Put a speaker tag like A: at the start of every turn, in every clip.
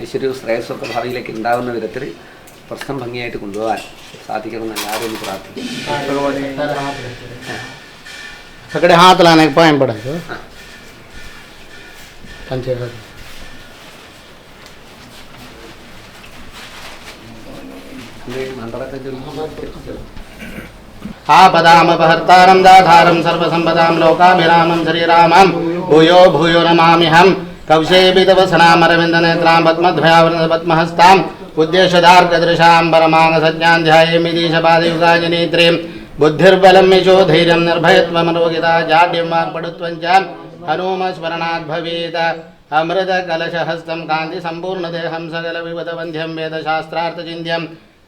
A: ഐശ്വര്യവും ശ്രേയസ്സൊക്കെ ഭാവിയിലേക്ക് ഉണ്ടാകുന്ന വിധത്തിൽ പ്രശ്നം ഭംഗിയായിട്ട് കൊണ്ടുപോകാൻ സാധിക്കണമെന്ന് എല്ലാവരും പ്രാർത്ഥിക്കും.
B: सगळे हात लावण्याक पाय पडायचं पंचायत आपदामपहर्तारं दाधारं सर्वसम्पदां लोकाभिरामं श्रीरामं भूयो भूयो नमाम्यहं कौशेपितवसनामरविन्दनेत्रां पद्मध्वयावृन्दपद्महस्तां उद्देशदार्कदृशां परमाङ्गसज्ञां ध्यायेमि दीशपादयुगाजनेत्रीं बुद्धिर्बलं यशो धैर्यं निर्भयत्वमरोगिता जाड्यं वाक्पटुत्वं च हनुमस्मरणात् भवेत् अमृतकलशहस्तं कान्तिसम्पूर्णदेहं सकलविपदवन्ध्यं वेदशास्त्रार्थचिन्त्यं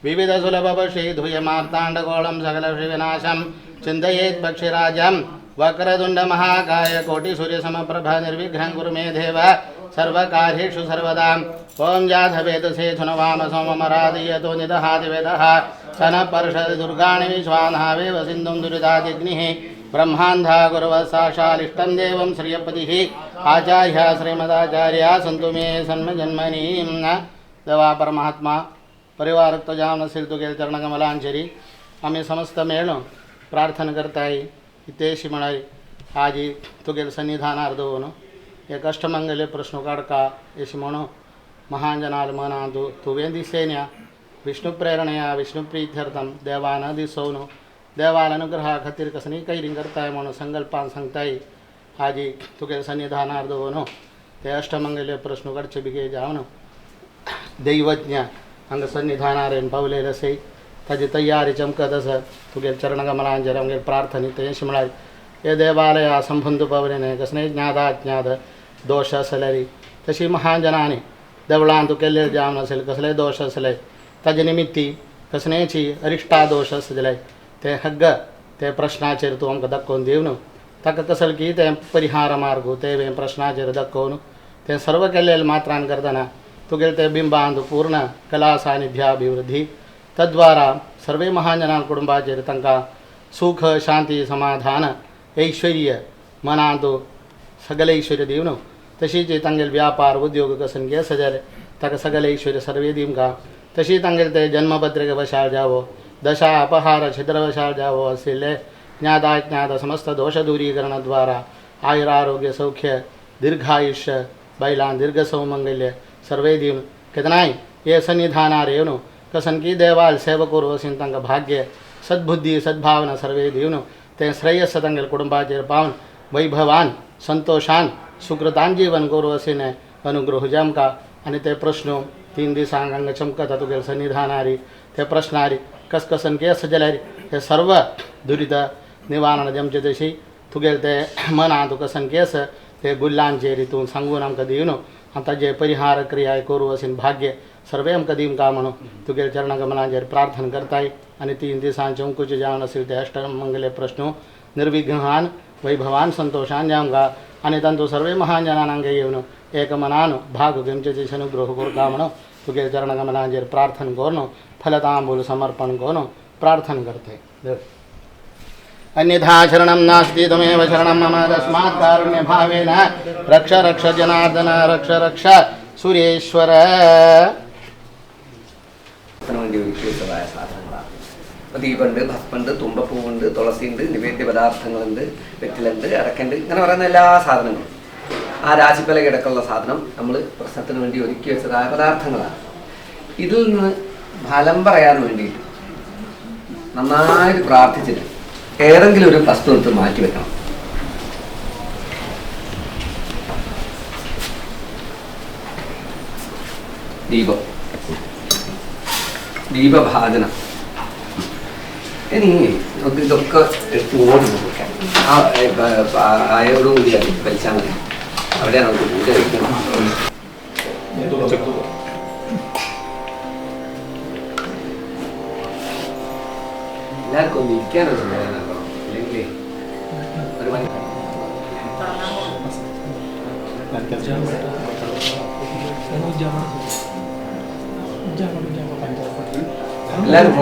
B: विविधसुलभवश्रीधुयमार्ताण्डगोळं सकलविनाशं चिन्तयेत् पक्षिराजं वक्रतुण्डमहाकाय कोटिसूर्यसमप्रभ निर्विघ्नं कुरु मे देव सर्वकार्येषु सर्वदा ॐ जाधवेदसे थुनवाम सोममरादयतो निदहादिवेदः सनपर्षदुर्गाणि विश्वानावेव सिन्धुं दुरितादिग्निः ब्रह्मान्धा गुरवः साक्षालिष्टं देवं श्रियपतिः आचार्य श्रीमदाचार्य सन्तु मे सन्मजन्मनीं देवा परमात्मा परिवार तजाम नसेल तुगेल चरणकमलांचरी आम्ही समस्त मेळून प्रार्थना करताय इतेशी म्हणाली आजी तुगेल सन्निधानार्थ होऊन एक अष्टमंगले प्रश्न काढका येशी म्हणून महांजनाल मना तुवे दिसेन्या विष्णु प्रेरणया विष्णुप्रीत्यर्थम देवान दिसवून देवाला अनुग्रहा खातीर कसनी कैरिंग करताय म्हणून संकल्पान सांगताय आजी तुगेल सन्निधानार्थ होऊन ते अष्टमंगले प्रश्न काढचे बिगे जावन दैवज्ञ अंग सन्निधानारेन पावलेलं सई ताजी तयारी चमकत असं तुगेल चरणकमलांजर आमगे प्रार्थनीत यश म्हणाली हे देवालया संबंध पावलेने कसने ज्ञादाज्ञाद दोष असलेली तशी महाजनाने देवळान तू केले जावन असेल कसले दोष असले ताजे निमित्ती कसनेची अरिष्टा दोष असले ते हग्ग ते प्रश्नाचेर तू आमकां दाखोवन दिवन ताका कसल की ते परिहार मार्ग ते प्रश्नाचेर दाखोवन ते सर्व केलेले मात्रान करतना तुगेल ते बिंबांत पूर्ण कला सानिध्याभिवृद्धी तद्वारा सर्वे महाजनां कुटुंबाचेर तांकां सुख शांती समाधान ऐश्वर्य मनांत सगळे ऐश्वर्य दिवन तशीच तांगेल व्यापार उद्योग कसन घे सजले ताका सगळे ऐश्वर्य सर्वे दिवंका तशी तांगेल ते जन्मपत्रिके वशाळ जावो दशा अपहार छिद्रवशाळ जावो आशिल्ले ज्ञादाज्ञात समस्त दोष दूरीकरणद्वारा आयुरारोग्य सौख्य दीर्घायुष्य बैलां दीर्घ सौमंगल्य सर्वे दिवन केदनाय ये सन्निधानार येवन कसन की देवाल सेवकूर वसीन तांकां भाग्य सद्बुद्धी सद्भावना सर्वे दिवन ते श्रेयस्स तांगेल कुटुंबाचेर पावन वैभवान संतोषान सुकृतान जीवन करू वसीन अनुग्रह जामका आनी ते प्रश्न 3 दिसांक हांगा चमकता तुगेल सन्निधानारी ते प्रश्नारी कसन केस जाल्यार हे सर्व दुरित निवारण जमचे तशी तुगेल ते मनांत कसन केस ते गुल्लांचेर हितून सांगून आमकां दिवन आता जे परिहार क्रिया करू असीन भाग्य सर्वे आमकां दिवं का म्हणून तुगेल चरणकमलांचेर प्रार्थना करताय आनी 3 दिसांचे अंकुचे जावन असेल ते अष्टमंगले प्रश्न निर्विघ्नान वैभवान संतोषान जावंका आनी तांचो सर्वे महाजनांगे येवन एक मनान भाग घेवचे दिशेन अनुग्रह करता म्हणून तुगेल चरणकमलांचेर प्रार्थना करून फलतांबूल समर्पण करून प्रार्थना करते अन्यथा शरणं नास्ति त्वमेव शरणं मम तस्मात् कारुण्य भावेन रक्ष रक्ष जनार्दन रक्ष रक्ष सुरेश्वर
A: വിശേഷമായ സാധനങ്ങളാണ്. ദീപമുണ്ട്, ഭസ്മുണ്ട്, തുമ്പപ്പൂവുണ്ട്, തുളസിയുണ്ട്, നിവേദ്യ പദാർത്ഥങ്ങളുണ്ട്, വെറ്റിലുണ്ട്, അടക്കുണ്ട്, ഇങ്ങനെ പറയുന്ന എല്ലാ സാധനങ്ങളും ആ രാശിപ്പല കിടക്കുള്ള സാധനം നമ്മൾ പ്രശ്നത്തിന് വേണ്ടി ഒരുക്കി വെച്ചതായ പദാർത്ഥങ്ങളാണ്. ഇതിൽ നിന്ന് ഫലം പറയാൻ വേണ്ടിയിട്ട് നന്നായിട്ട് പ്രാർത്ഥിച്ചിട്ട് ഏതെങ്കിലും ഒരു വസ്തു എടുത്ത് മാറ്റി വെക്കണം. ദീപം, ദീപഭാജനം. ഇനി നമുക്ക് ഇതൊക്കെ എടുത്ത് ഓടി നോക്കാം. ആയോടുകൂടി വലിച്ചാൽ മതി. അവിടെയാണ് നമുക്ക് പൂജ കഴിക്കുന്നത്. എല്ലാവർക്കും ഒന്ന് ഇരിക്കാനൊരു നേരം അല്ലെങ്കിൽ ഒരു മണി എല്ലാവരും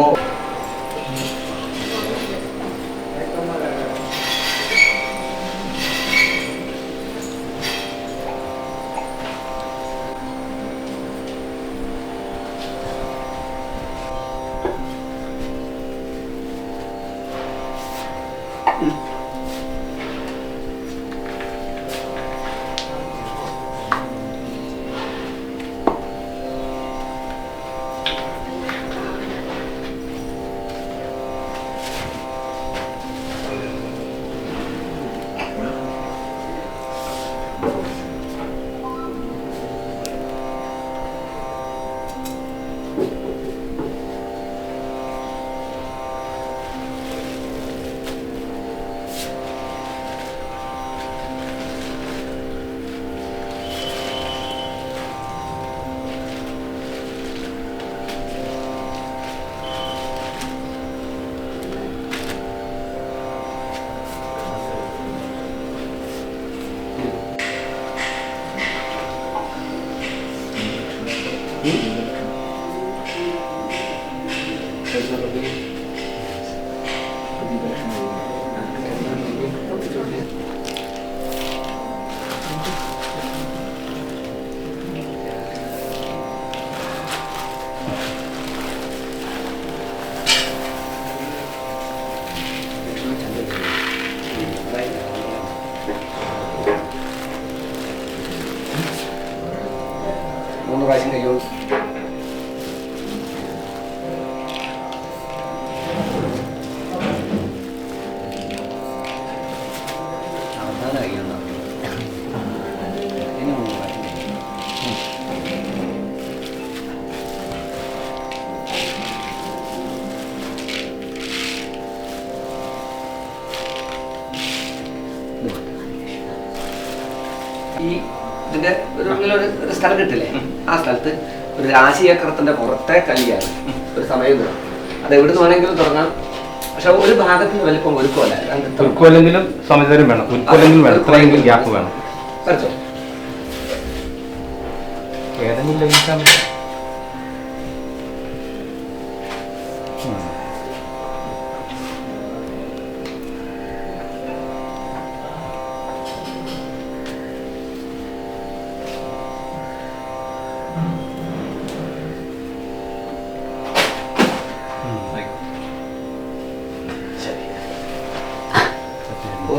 A: അതിന്റെ ഒരു സ്ഥലം കിട്ടില്ലേ, ആ സ്ഥലത്ത് ഒരു രാശിയേക്കറത്തിന്റെ പുറത്തെ കല്ലിയാണ് ഒരു സമയം. അത് എവിടുന്ന് വേണമെങ്കിലും തുടങ്ങാം. പക്ഷെ ഒരു ഭാഗത്തിന് വലിപ്പം ഒരുക്കമല്ല,
C: ഉൽക്കൊല്ലെങ്കിലും സമചരം വേണം, ഉൽക്കൊല്ലെങ്കിലും വേണം, ഇത്രയെങ്കിലും ഗ്യാപ്പ് വേണം.
A: വരച്ചോ.
C: ഏതെങ്കിലും ലഭിക്കാൻ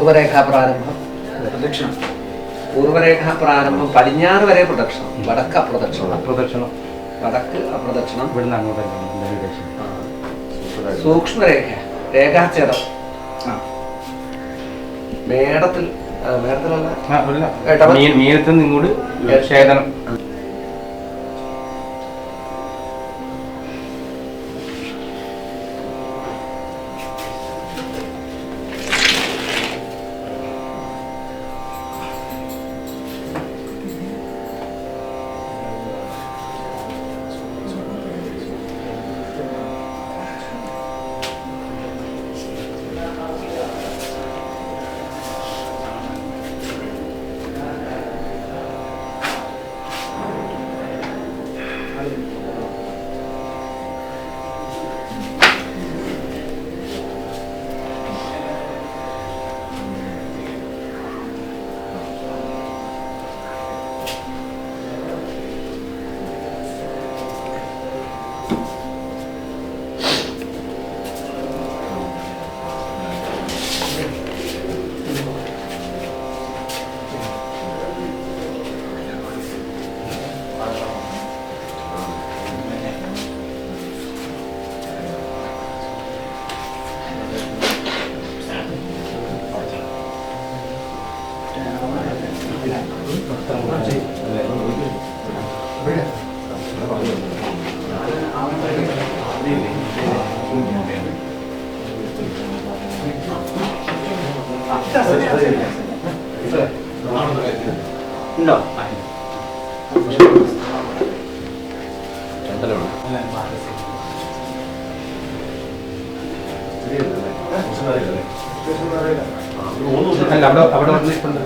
A: പൂർവരേഖാപ്രാരംഭം പ്രദക്ഷിണം. പൂർവരേഖാപ്രാരംഭം പടിഞ്ഞാറ് വരെ പ്രദക്ഷിണം, വടക്ക് അപ്രദക്ഷിണം.
C: അപ്രദക്ഷിണം
A: വടക്ക് അപ്രദക്ഷിണം.
C: ഇവിടുന്ന് അങ്ങോട്ടല്ലേ
A: സൂക്ഷ്മരേഖ, രേഖാഛേദം. മേടത്തിൽ മേടത്തിലല്ല,
C: മീനത്തിൽ നിങ്ങോട്ട് ഛേദനം.
A: ഉണ്ടോ?
C: അല്ല, അവിടെ വന്നിട്ടുണ്ട്.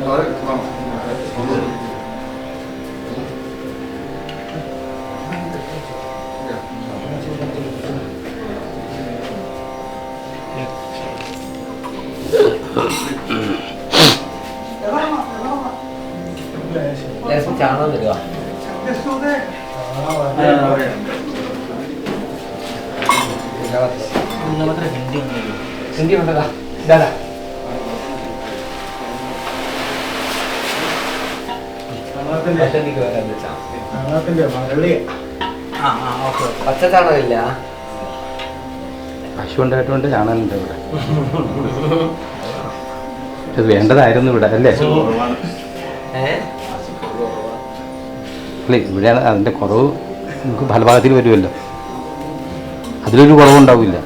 A: ചാണകം തരുക. ഹിന്ദി ഉണ്ടതാ ഇതാ. പച്ച ചാണകമില്ല,
C: പശു ഉണ്ടായിട്ടുണ്ട്, ചാണകമുണ്ട് ഇവിടെ. ഇത് വേണ്ടതായിരുന്നു ഇവിടെ അല്ലേ? അല്ലേ, ഇവിടെയാണ് അതിൻ്റെ കുറവ്. നമുക്ക് ഫലഭാഗത്തിൽ വരുമല്ലോ, അതിലൊരു കുറവുണ്ടാവില്ല.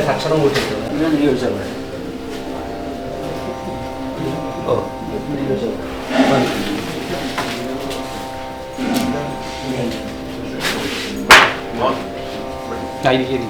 A: ഭക്ഷണം കൂട്ടിട്ടുണ്ട്.
C: ആയിരിക്കും.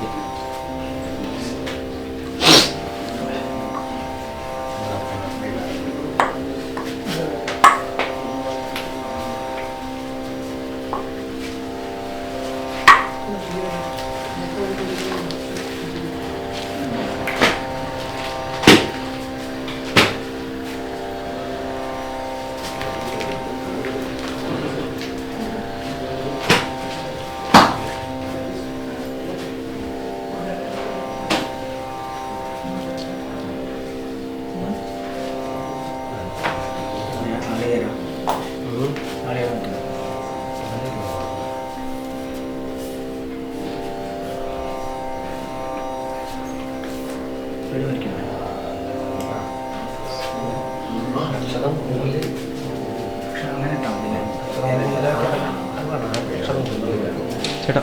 C: ചേട്ടാ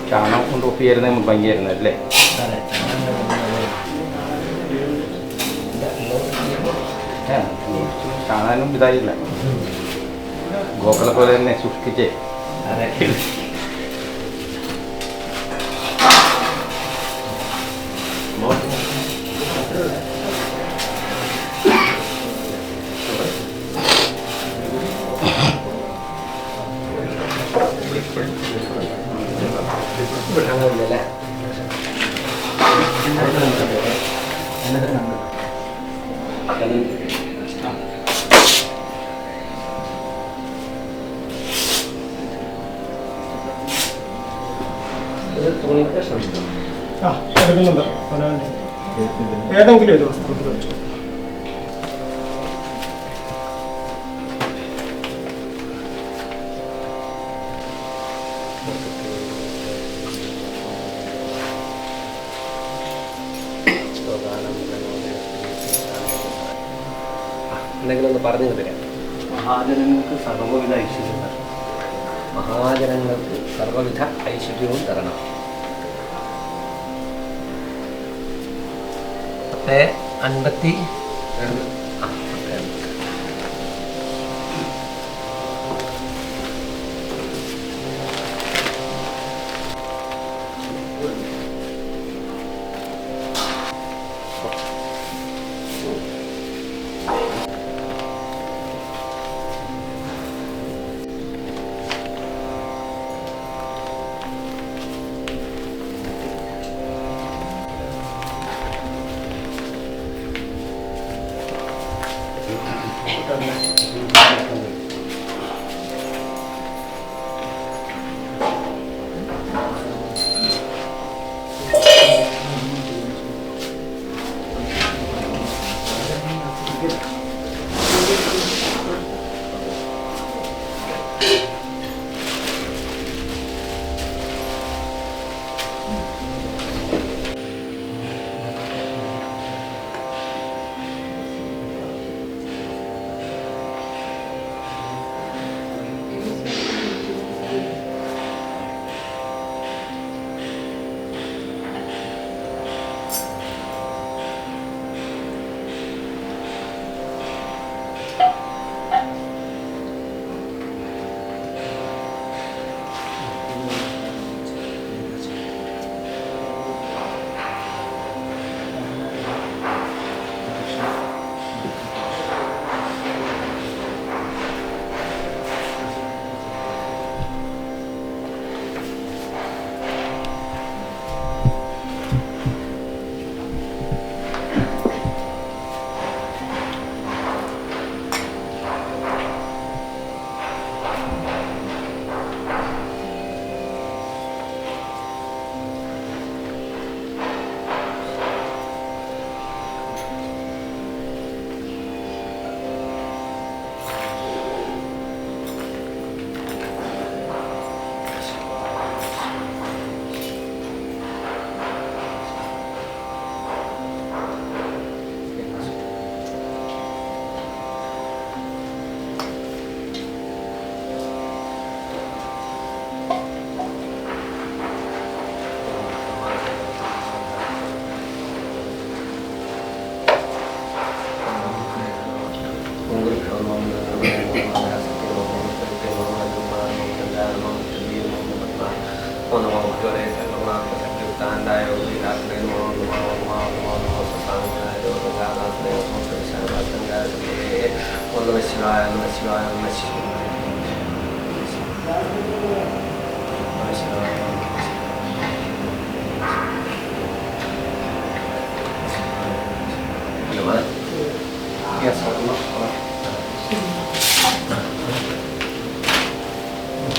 C: ചാണകം കൊണ്ട് ഒപ്പിയായിരുന്നേ ഭംഗിയായിരുന്നു അല്ലേ? കാണാനും ഇതായില്ല, ഗോക്കളെ പോലെ തന്നെ സൂക്ഷിച്ചേ.
D: എടുക്കുന്നുണ്ട്. ഏതെങ്കിലും ഒരു
A: എന്തെങ്കിലും ഒന്ന് പറഞ്ഞു തരാം.
E: മഹാജനങ്ങൾക്ക് സർവ്വവിധ ഐശ്വര്യം തരണം.
A: മഹാജനങ്ങൾക്ക് സർവ്വവിധ ഐശ്വര്യവും തരണം.
E: 50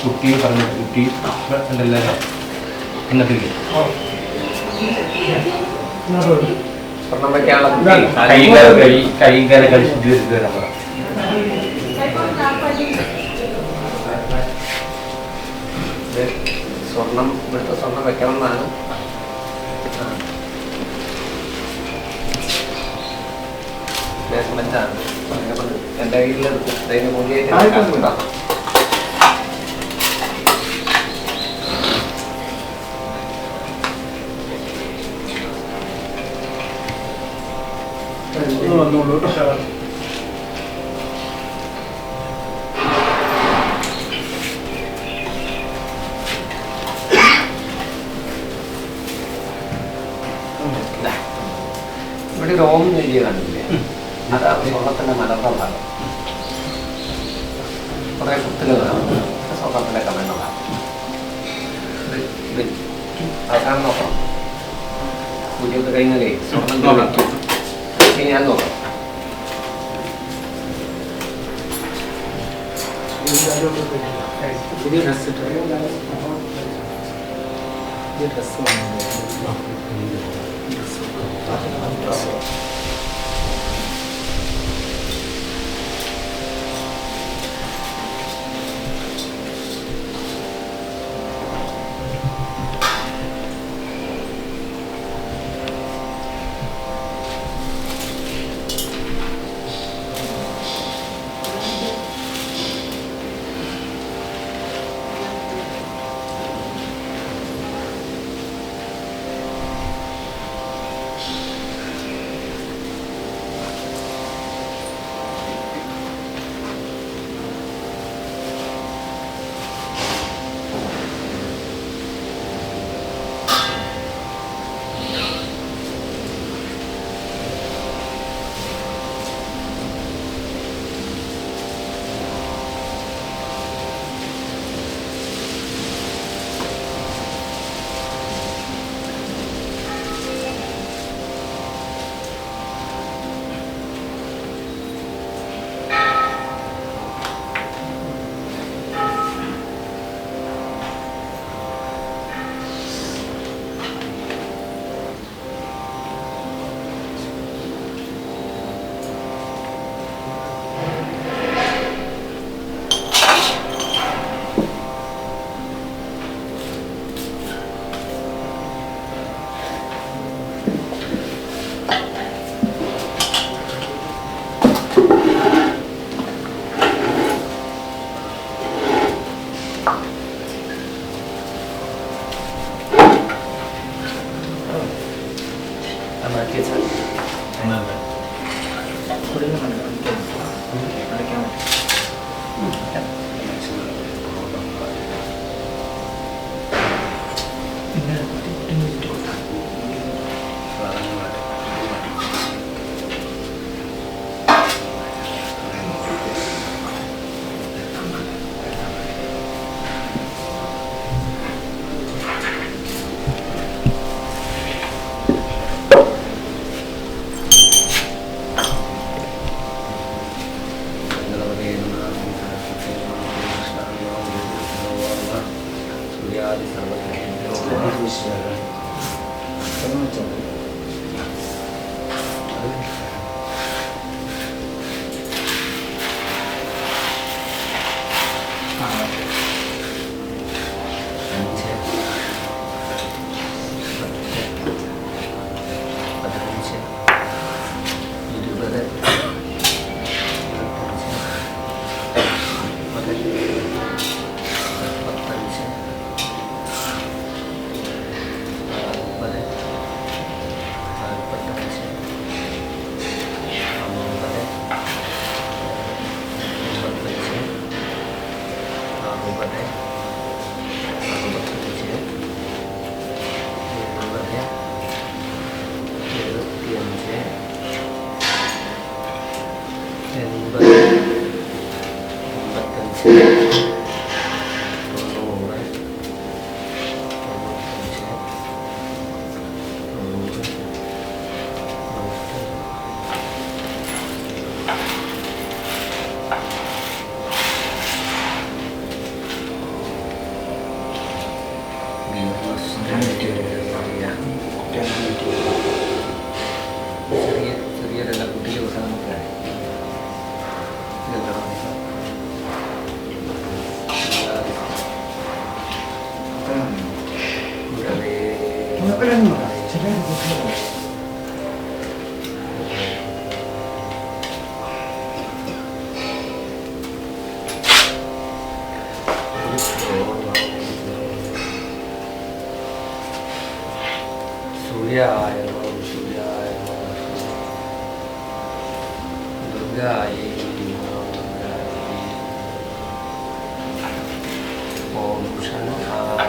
C: കുട്ടി പറഞ്ഞു കുട്ടി ഉണ്ടല്ലോ എന്നൊക്കെ
A: സ്വർണ്ണം വയ്ക്കാനുള്ള
C: കൈകാല കഴിച്ചിട്ട് വരുന്നത്
A: വെക്കണം എന്നാണ്. ബേസ്മെന്റാണ് എൻ്റെ കയ്യിലെടുത്ത് അതിന് മുന്നിലേക്ക്
D: വന്നോളൂ കേട്ടോ.
A: ഇവിടെ ഒരു ഓം ഏരിയ കണ്ടില്ലേ? അതാണ് സ്വർണത്തിൻ്റെ മലർന്ന ഭാഗം. കുറേ കുത്തുകളാണ് സ്വർണത്തിൻ്റെ കമന്ന ഭാഗം. ഇത് അവസാനം നോക്കണം. പൂജയൊക്കെ കഴിഞ്ഞാലേ സ്വർണം നോക്കാം. ഞാൻ നോക്കാം.
E: പുതിയ ഡ്രസ് ഗായേ ഓം ഷൺഹായ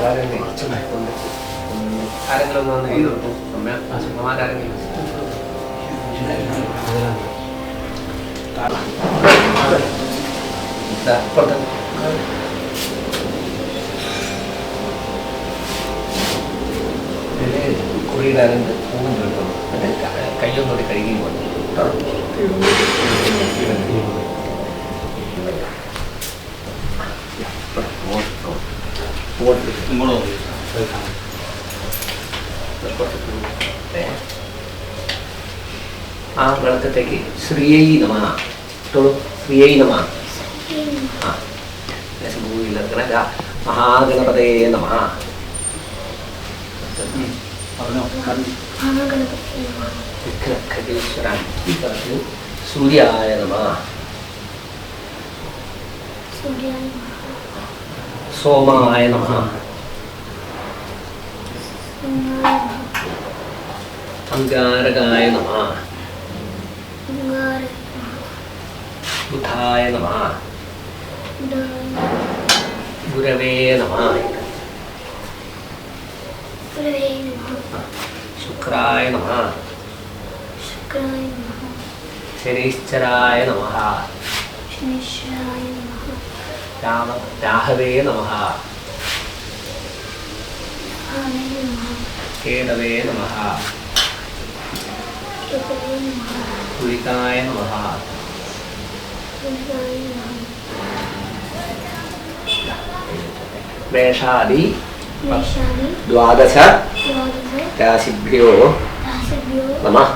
E: ആരെങ്കിലും ഒന്ന് വന്ന് ചെയ്തു കൊടുക്കും അമ്മമാരാരെങ്കിലും കുറിയിടാനുണ്ട് പൂവും ചേർക്കണം എന്നിട്ട് കയ്യൊന്നുകൂടി കഴുകിയും കൊണ്ട് ആ വെള്ളത്തേക്ക് ശ്രീയൈ നമ ഇട്ടോളൂ ശ്രീയൈ നമ ആ ഭൂമിയിലിറക്കണ മഹാഗണപതേ നമ വിഘ്നഖഗേശ്വരൻ സൂര്യായ നമ സോമായ നമ അങ്കാരകായ നമ ബുധായ നമ ഗുരവേ നമ ശുക്രായ നമ ശനൈശ്ചരായ നമ രാഹവേ നമഃ കേതവേ നമഃ കുളികായ നമഃ മേഷാദി ദ്വാദശ രാശിഭ്യോ നമഃ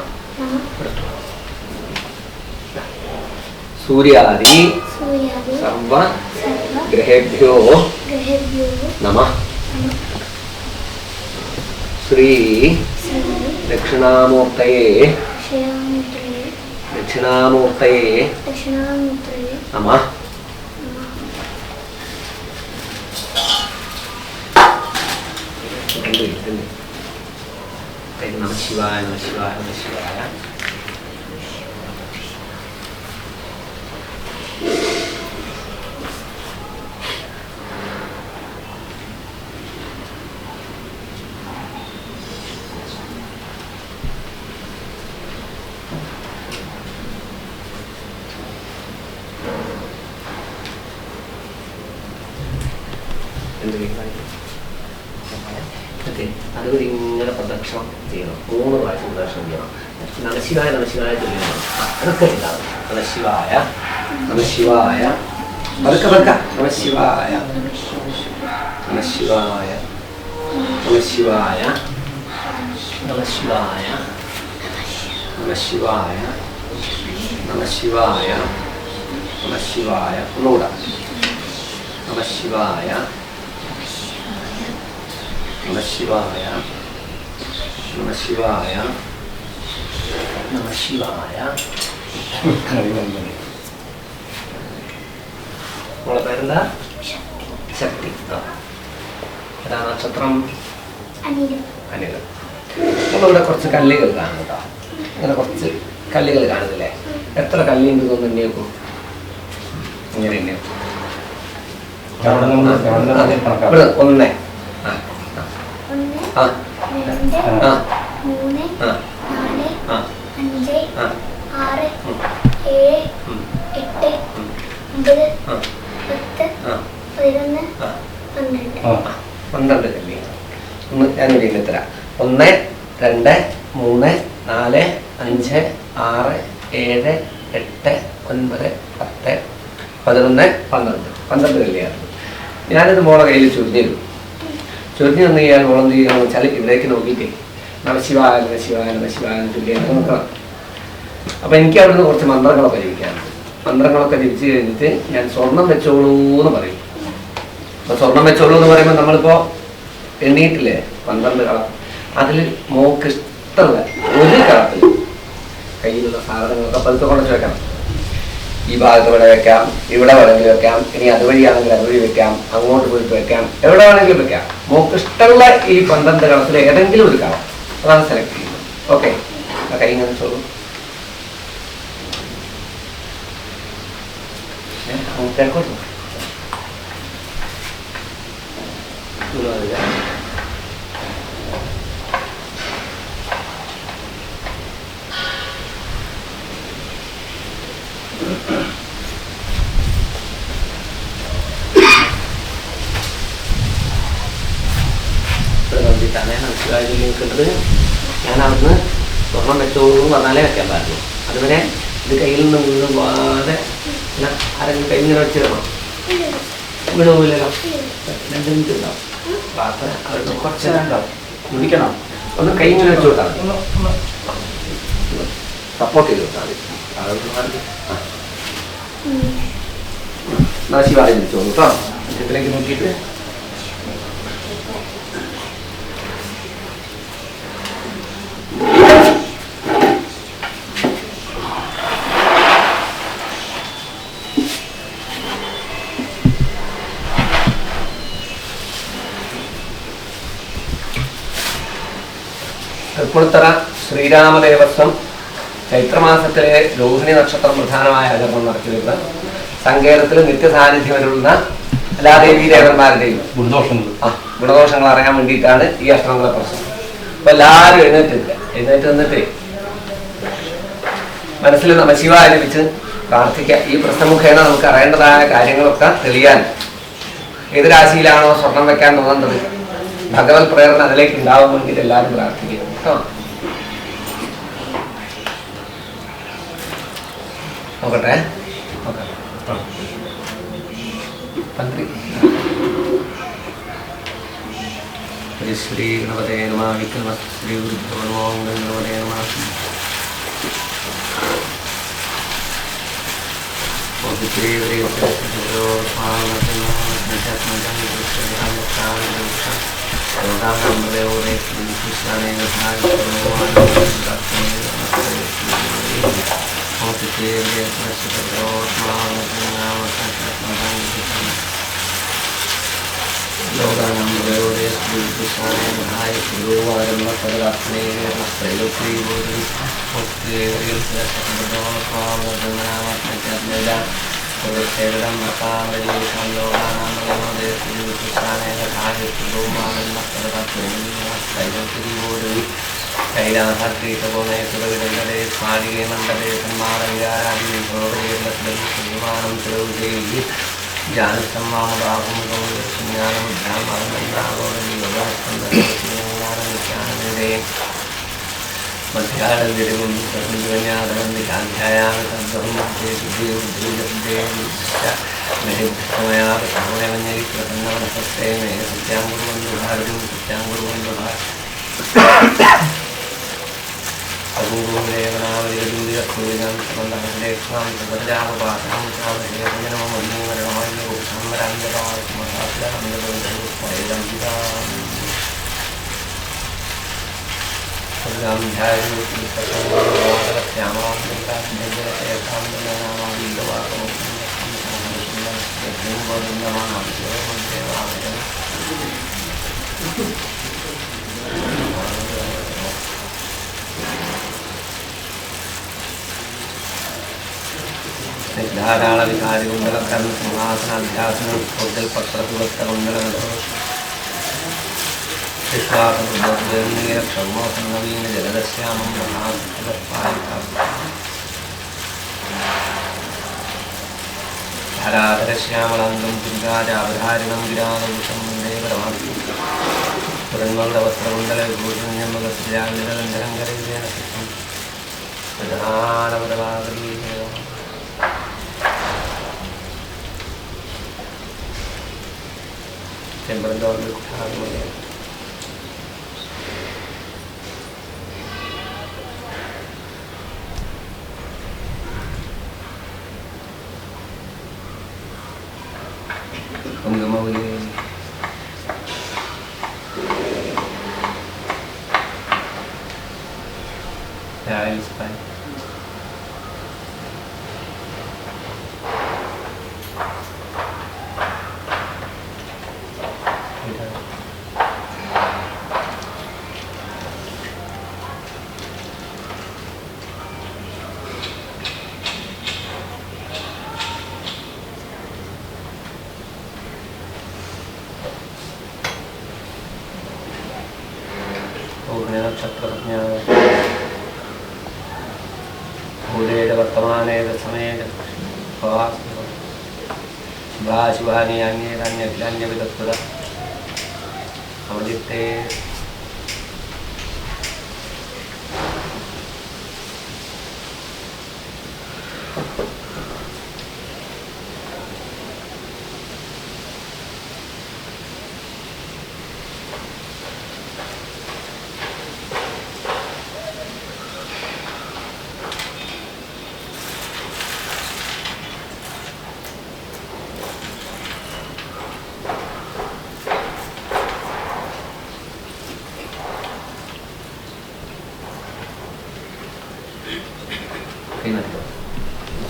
E: സൂര്യാദി സർവ ഗ്രഹേഭ്യോ നമഃ ശ്രീ ദക്ഷിണാമൂർത്തയേ നമഃ നമഃ ശിവായ നമഃ ശിവായ നമഃ ശിവായ അതുവരെ ഇങ്ങനെ പ്രദക്ഷിണം ചെയ്യണം 3 പ്രാവശ്യം പ്രദക്ഷിണം ചെയ്യണം നമഃശിവായ നമഃശിവായ ചൊല്ലണം അതൊക്കെ ഉണ്ടാവും നമഃശിവായ നമഃശിവായ പതുക്കെ പതുക്കെ നമഃശിവായ നമഃശിവായ നമഃശിവായ നമഃശിവായ നമഃശിവായ നമഃശിവായ നമഃശിവായ ഒന്നുകൂടെ നമഃശിവായ നമഃശിവായ നമഃശിവായ നമഃശിവായ മോളെ പേരെന്താ ശക്തി ഏതാ നക്ഷത്രം അനില നമ്മളിവിടെ കുറച്ച് കല്ലുകൾ കാണും കേട്ടോ ഇങ്ങനെ കുറച്ച് കല്ലുകൾ കാണുന്നില്ലേ എത്ര കല്ലുണ്ട് തോന്നുന്നു എണ്ണിയേക്കും ഇങ്ങനെ എണ്ണിയേക്കും ഇവിടെ 1 ആ ആ പന്ത്രണ്ട് കല്ലി ഒന്ന് ഞാനൊരു എത്ര 1 2 3 4 5 6 7 8 9 10 11 12 കല്ലിയാണ്. ഞാനിത് മോളെ കയ്യിൽ ചൊരിഞ്ഞിരുന്നു. ചൊരിഞ്ഞു വന്നു കഴിഞ്ഞാൽ മോളെന്ത് ചെയ്യുകയെന്ന് വെച്ചാൽ ഇവിടേക്ക് നോക്കിയിട്ടേ നമഃശിവായ നമഃശിവായ നമഃശിവായ ചൊല്ലിയാണ് നോക്കണം. അപ്പം എനിക്ക് അവിടുന്ന് കുറച്ച് മന്ത്രങ്ങളൊക്കെ ജപിക്കാറുണ്ട്. മന്ത്രങ്ങളൊക്കെ ജപിച്ച് കഴിഞ്ഞിട്ട് ഞാൻ സ്വർണം വെച്ചോളൂ എന്ന് പറയും. അപ്പോൾ സ്വർണം വെച്ചോളൂ എന്ന് പറയുമ്പോൾ നമ്മളിപ്പോൾ എണ്ണീട്ടില്ലേ 12 കളർ, അതിൽ മോക്ക് ഇഷ്ടമുള്ള ഒരു കളത്തിൽ കയ്യിലുള്ള സാധനങ്ങളൊക്കെ പതുക്കെ കൊണ്ടുവച്ച് വെക്കണം. ഈ ഭാഗത്ത് ഇവിടെ വെക്കാം, ഇവിടെ വേണമെങ്കിൽ വെക്കാം, ഇനി അതുവഴിയാണെങ്കിൽ അതുവഴി വെക്കാം, അങ്ങോട്ട് പോയിട്ട് വെക്കാം, എവിടെ വേണമെങ്കിലും വെക്കാം. മോക്ക് ഇഷ്ടമുള്ള ഈ 12 കളത്തിൽ ഏതെങ്കിലും ഒരു കളം അതാണ് സെലക്ട് ചെയ്യുന്നത്. ഓക്കെ, ആ കൈ ഇങ്ങനെ ചോളൂ. അങ്ങോട്ടേക്കോട്ടു തന്നെ മനസ്സിലായി നിൽക്കേണ്ടത്. ഞാൻ അവിടുന്ന് സ്വർണം വെച്ചോളൂ എന്ന് പറഞ്ഞാലേ വെക്കാൻ പാടുള്ളൂ. അതുവരെ ഇത് കയ്യിൽ നിന്ന് വീണ്ടും പോകാതെ ആരെങ്കിലും കൈ ഇങ്ങനെ വെച്ചിടണം. വീണുപോയില്ലല്ലോ. 2 മിനിറ്റ് ഉണ്ടാവും. പാത്ര അവിടുന്ന് കുറച്ച് നേരം ഉണ്ടാവും. വിളിക്കണം. ഒന്ന് കൈ ഇങ്ങനെ വെച്ച് കൊടുത്താൽ മതി, സപ്പോർട്ട് ചെയ്ത് കൊടുത്താൽ മതി. ശിവായ വിളിച്ചോളൂ കേട്ടോ. ചിത്രത്തിലേക്ക് നോക്കിയിട്ട് തൃപ്പൂണിത്തറ ശ്രീരാമദേവസ്വം ചൈത്രമാസത്തിലെ രോഹിണി നക്ഷത്രം പ്രധാനമായ ആചരണം നടത്തിയത് സങ്കേതത്തിൽ നിത്യസാന്നിധ്യം വരുന്ന എല്ലാ ദേവീ ദേവന്മാരുടെയും ഗുണദോഷങ്ങൾ അറിയാൻ വേണ്ടിയിട്ടാണ് ഈ അഷ്ടമംഗല പ്രശ്നം. അപ്പൊ എല്ലാവരും എഴുന്നേറ്റ് നിന്നിട്ട് മനസ്സിൽ നമഃശിവായ ജപിച്ച്
A: പ്രാർത്ഥിക്കാം. ഈ പ്രശ്നമുഖേന നമുക്ക് അറിയേണ്ടതായ കാര്യങ്ങളൊക്കെ തെളിയാൻ ഏത് രാശിയിലാണോ സ്വർണം വെക്കാൻ തോന്നുന്നത് ഭഗവത് പ്രേരണ അതിലേക്ക് ഉണ്ടാവുമെങ്കിൽ എല്ലാവരും പ്രാർത്ഥിക്കണം കേട്ടോ. നോക്കട്ടെ ശ്രീ ഗണപതേ നമഃ വിഘ്നമ ശ്രീ ഗുരുഭ്യോ ഗണപതേ നമഃ ധാരാള വികാരി കുണ്ടല കർമ്മ സിംഹാസനാധ്യാസനം കൂടുതൽ പത്രസുവസ്തകുണ്ടല നവീന ജലദശ്യാമം ധാരാധരശ്യാമളാംഗം ദുർഗാജാവധാരിണം ഗിരാനഭൂഷം വന്ദേ പരമാത്മ പുരന്മന്ദവസ്ത്രകുണ്ടല വിഭൂഷണ്യമകസ്യാന്തരങ്കരേന പ്രധാനപരമാകരീ ചെമ്പരന്തോറിൽ കുട്ടാകുമല്ലേ കുങ്കുമവിലേ രായൽസ്പാൻ वर्तमाने समय शुभानि अन्य विदत्पुर अवदित्ते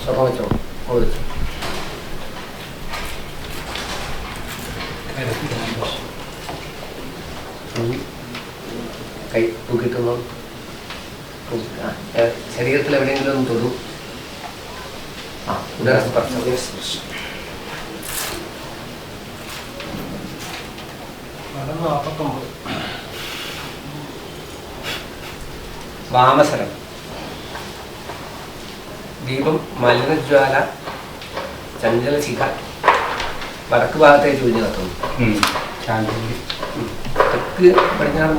A: സ്വഭാവിച്ചോ ഓടിച്ചു കൈ തൂക്കിട്ടുന്നോ ശരീരത്തിൽ എവിടെയെങ്കിലും ഒന്ന് തൊടു ഉദരസ്പർശം വാമസരം
E: ദീപം മലിനജ്വാല ചഞ്ചലശിഖ വടക്ക് ഭാഗത്തേക്ക് ഒഴിഞ്ഞു കത്തുന്നു. തെക്ക് പടിഞ്ഞാറ്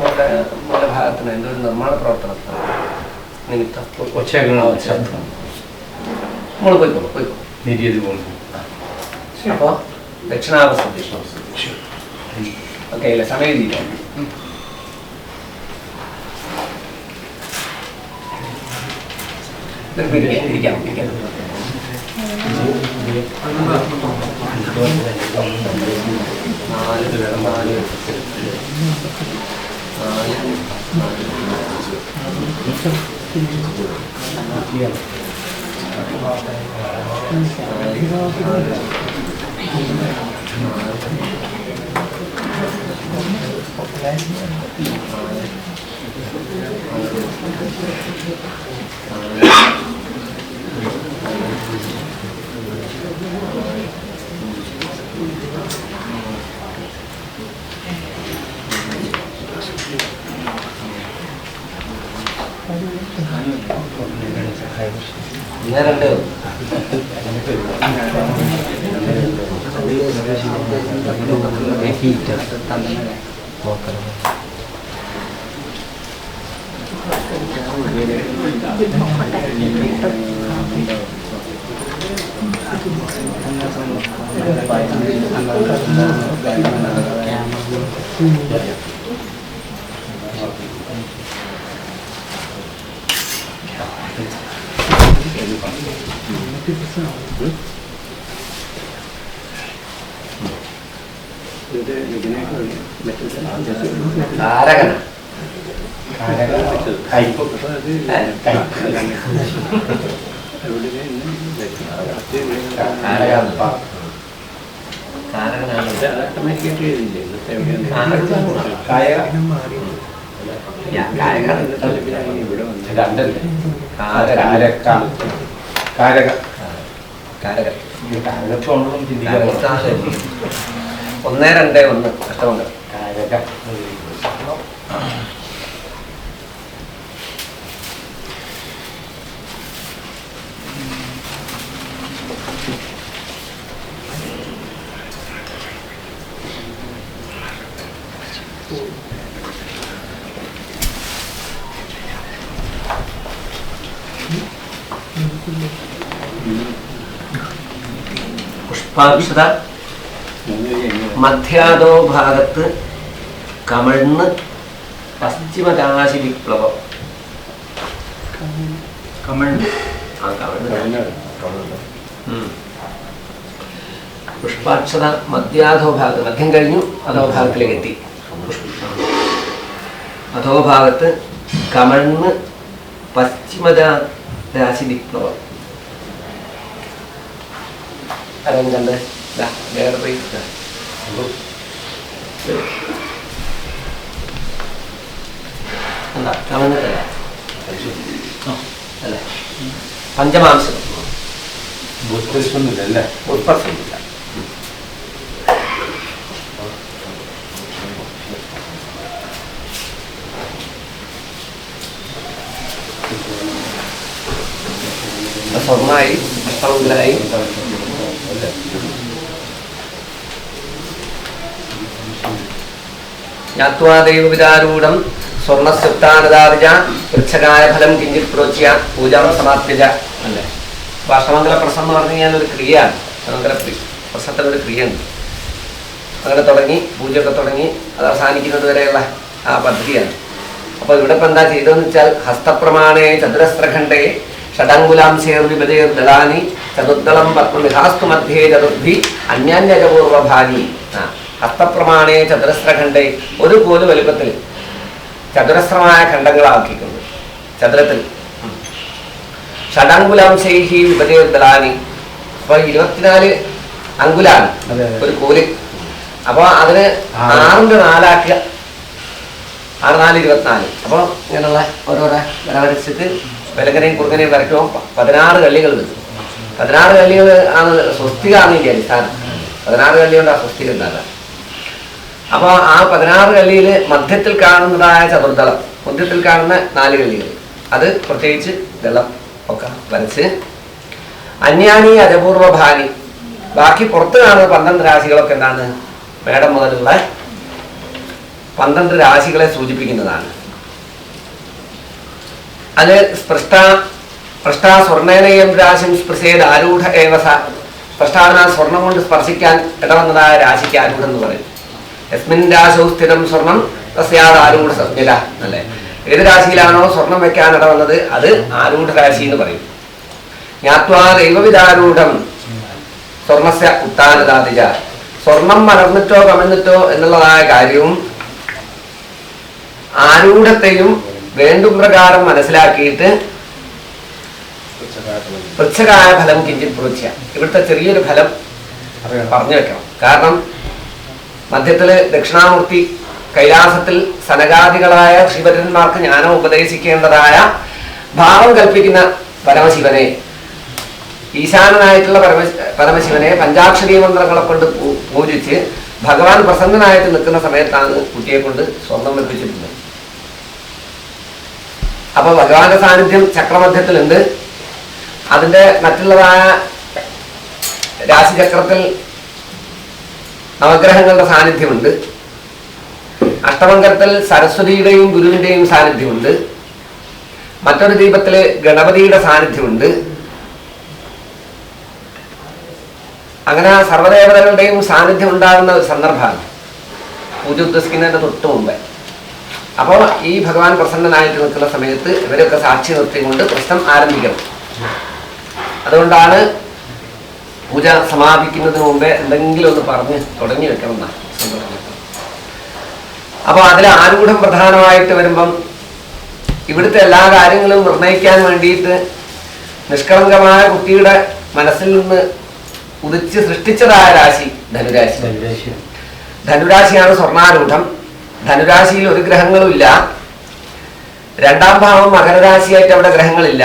E: മൂലഭാഗത്തിന് എൻ്റെ ഒരു നിർമ്മാണ പ്രവർത്തനത്തിന് നിമിത്തം നമ്മൾ പോയിക്കോളൂ. അപ്പോൾ ദക്ഷിണാവസ്ഥ ഓക്കെ അല്ലേ? സമയം ഇരിക്കാം. ഇരിക്കാം. രണ്ട് ഒന്ന് രണ്ട് ഒന്ന് കഷ്ടമുണ്ട്. പുഷ്പാക്ഷത മധ്യാദോ ഭാഗത്ത് കമഴ്ന്ന് പശ്ചിമരാശി വിപ്ലവം. പുഷ്പാക്ഷത മധ്യാധോ ഭാഗത്ത്, മധ്യം കഴിഞ്ഞു അധോ ഭാഗത്തിലേക്ക് എത്തി. അധോ ഭാഗത്ത് കമഴ്ന്ന് പശ്ചിമരാശി വിപ്ലവം. അരം കണ്ട് വേറെ പോയി എന്താ കമഴ്ന്നിട്ടല്ല അല്ലേ? പഞ്ചമാംശം ഉത്പത്തില്ല. സ്വർണ്ണമായി അഷ്ടമംഗലായി ജ്ഞാത്വാദൈവ വിചാരൂഢം സ്വർണ്ണസ്യുക്താനദാർജ പൃച്ഛകായ ഫലം കിഞ്ചിത് പ്രോച്യ പൂജാം സമാപ്യജ അല്ലേ? അപ്പോൾ അഷ്ടമംഗല പ്രസം എന്ന് പറഞ്ഞു കഴിഞ്ഞാൽ ഒരു ക്രിയയാണ്. അഷ്ടമംഗല പ്രസത്തിനൊരു ക്രിയയുണ്ട്. അങ്ങനെ തുടങ്ങി പൂജയൊക്കെ തുടങ്ങി അത് അവസാനിക്കുന്നത് വരെയുള്ള ആ പദ്ധതിയാണ്. അപ്പോൾ ഇവിടെ ഇപ്പം എന്താ ചെയ്തതെന്ന് വെച്ചാൽ ഹസ്തപ്രമാണേ ചതുരസ്രഖണ്ഡേ ഷഡംഗുലാംശേർവിഭജേർദളാനി ചതുർദളം പത്മനിഹാസ്തു മധ്യേ ചതുർഭി അന്യാന്യജപൂർവഭാനി. ഹസ്തപ്രമാണേ ചതുരസ്രഖണ്ഡേ, ഒരു കോല് വലുപ്പത്തിൽ ചതുരസ്രമായ ഖണ്ഡങ്ങളാക്കിയിട്ടുണ്ട് ചതുരത്തിൽ. ഷഡംഗുലാംശൈഹി വിഭജേർദളാനി, അപ്പോൾ 24 അങ്കുലാണ് ഒരു കോല്. അപ്പോൾ അതിന് 6 4 6 4 24. അപ്പോൾ ഇങ്ങനെയുള്ള ഓരോരോ വരവരച്ചിട്ട് വിലങ്ങനെയും കുറുങ്ങനെയും വരയ്ക്കുമ്പോൾ 16 കള്ളികൾ കിട്ടും. 16 കള്ളികൾ ആണ് സ്വസ്തികാണ് ഈ അടിസ്ഥാനം. 16 കള്ളി കൊണ്ട് ആ സ്വസ്തിക ഉണ്ടാകുക. അപ്പോൾ ആ 16 കള്ളിയിൽ മധ്യത്തിൽ കാണുന്നതായ ചതുർദളം, മധ്യത്തിൽ കാണുന്ന 4 കള്ളികൾ, അത് പ്രത്യേകിച്ച് ദളം ഒക്കെ വരച്ച്
A: അന്യാനി അജപൂർവഭാനി, ബാക്കി പുറത്ത് കാണുന്ന 12 രാശികളൊക്കെ എന്താണ്? മേടം മുതലുള്ള 12 രാശികളെ സൂചിപ്പിക്കുന്നതാണ്. അത് സ്പൃഷ്ട സ്വർണേനയം രാശിം സ്പൃശേത് ആരൂഢ ഏവസ, സ്പഷ്ടാവിനാൽ സ്വർണം കൊണ്ട് സ്പർശിക്കാൻ ഇടവന്നതായ രാശിക്ക് ആരൂഢം എന്ന് പറയും. യസ്മിൻ രാശൗ സ്ഥിരം സ്വർണം തസ്യാത് ആരൂഢ സംജ്ഞ അല്ലേ? ഏത് രാശിയിലാണോ സ്വർണം വെക്കാൻ ഇടവന്നത് അത് ആരൂഢ രാശി എന്ന് പറയും. ജ്ഞാത്വാ ദൈവവിധാരൂഢം സ്വർണസ്യ ഉത്താനദാതിജ, സ്വർണം മലർന്നിട്ടോ കമന്നിട്ടോ എന്നുള്ളതായ കാര്യവും ആരൂഢത്തെയും വേണ്ടും പ്രകാരം മനസ്സിലാക്കിയിട്ട് പൃച്ഛകായ ഫലം കിഞ്ചിത് പൃച്ഛ, ഇവിടുത്തെ ചെറിയൊരു ഫലം പറഞ്ഞു വെക്കണം. കാരണം മധ്യത്തില് ദക്ഷിണാമൂർത്തി കൈലാസത്തിൽ സനകാദികളായ ശിവരന്മാർക്ക് ജ്ഞാനം ഉപദേശിക്കേണ്ടതായ ഭാവം കൽപ്പിക്കുന്ന പരമശിവനെ, ഈശാനനായിട്ടുള്ള പരമശിവനെ പഞ്ചാക്ഷരീ മന്ത്രങ്ങളെ കൊണ്ട് പൂജിച്ച് ഭഗവാൻ പ്രസന്നനായിട്ട് നിൽക്കുന്ന സമയത്താണ് കുട്ടിയെ കൊണ്ട് സ്വർണം വെപ്പിച്ചിട്ടുള്ളത്. അപ്പൊ ഭഗവാന്റെ സാന്നിധ്യം ചക്രമധ്യത്തിലുണ്ട്. അതിന്റെ മറ്റുള്ളതായ രാശിചക്രത്തിൽ നവഗ്രഹങ്ങളുടെ സാന്നിധ്യമുണ്ട്. അഷ്ടമംഗലത്തിൽ സരസ്വതിയുടെയും ഗുരുവിന്റെയും സാന്നിധ്യമുണ്ട്. മറ്റൊരു ദീപത്തില് ഗണപതിയുടെ സാന്നിധ്യമുണ്ട്. അങ്ങനെ സർവ്വദേവതകളുടെയും സാന്നിധ്യം ഉണ്ടാകുന്ന ഒരു സന്ദർഭമാണ് പൂജ ഉദ്ദേശിക്കുന്നതിന്റെ തൊട്ട് മുമ്പേ. അപ്പോൾ ഈ ഭഗവാൻ പ്രസന്നനായിട്ട് നിൽക്കുന്ന സമയത്ത് ഇവരൊക്കെ സാക്ഷി നിർത്തിക്കൊണ്ട് പ്രശ്നം ആരംഭിക്കണം. അതുകൊണ്ടാണ് പൂജ സമാപിക്കുന്നതിന് മുമ്പേ എന്തെങ്കിലും ഒന്ന് പറഞ്ഞ് തുടങ്ങി വെക്കണം എന്നാണ്. അപ്പൊ അതിൽ ആരൂഢം പ്രധാനമായിട്ട് വരുമ്പം ഇവിടുത്തെ എല്ലാ കാര്യങ്ങളും നിർണയിക്കാൻ വേണ്ടിയിട്ട് നിഷ്കളങ്കമായ കുട്ടിയുടെ മനസ്സിൽ നിന്ന് ഉദിച്ച് സൃഷ്ടിച്ചതായ രാശി ധനുരാശി. ധനുരാശിയാണ് സ്വർണാരൂഢം. ധനുരാശിയിൽ ഒരു ഗ്രഹങ്ങളും ഇല്ല. 2ാം ഭാവം മകരരാശിയായിട്ട് അവിടെ ഗ്രഹങ്ങളില്ല.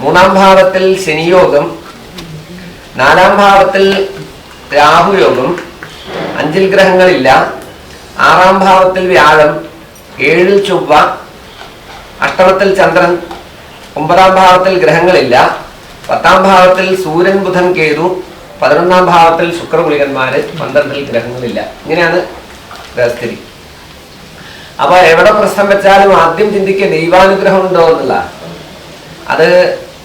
A: 3ാം ഭാവത്തിൽ ശനിയോഗം, 4ാം ഭാവത്തിൽ രാഹുയോഗം, 5ൽ ഗ്രഹങ്ങളില്ല. 6ാം ഭാവത്തിൽ വ്യാഴം, 7ൽ ചൊവ്വ, അഷ്ടമത്തിൽ ചന്ദ്രൻ, 9ാം ഭാവത്തിൽ ഗ്രഹങ്ങളില്ല. 10ാം ഭാവത്തിൽ സൂര്യൻ ബുധൻ കേതു, 11ാം ഭാവത്തിൽ ശുക്രകുളികന്മാര്, 12ൽ ഗ്രഹങ്ങളില്ല. ഇങ്ങനെയാണ് സ്ഥിതി. അപ്പൊ എവിടെ പ്രശ്നം വെച്ചാലും ആദ്യം ചിന്തിക്കുക ദൈവാനുഗ്രഹം ഉണ്ടോ എന്നുള്ള. അത്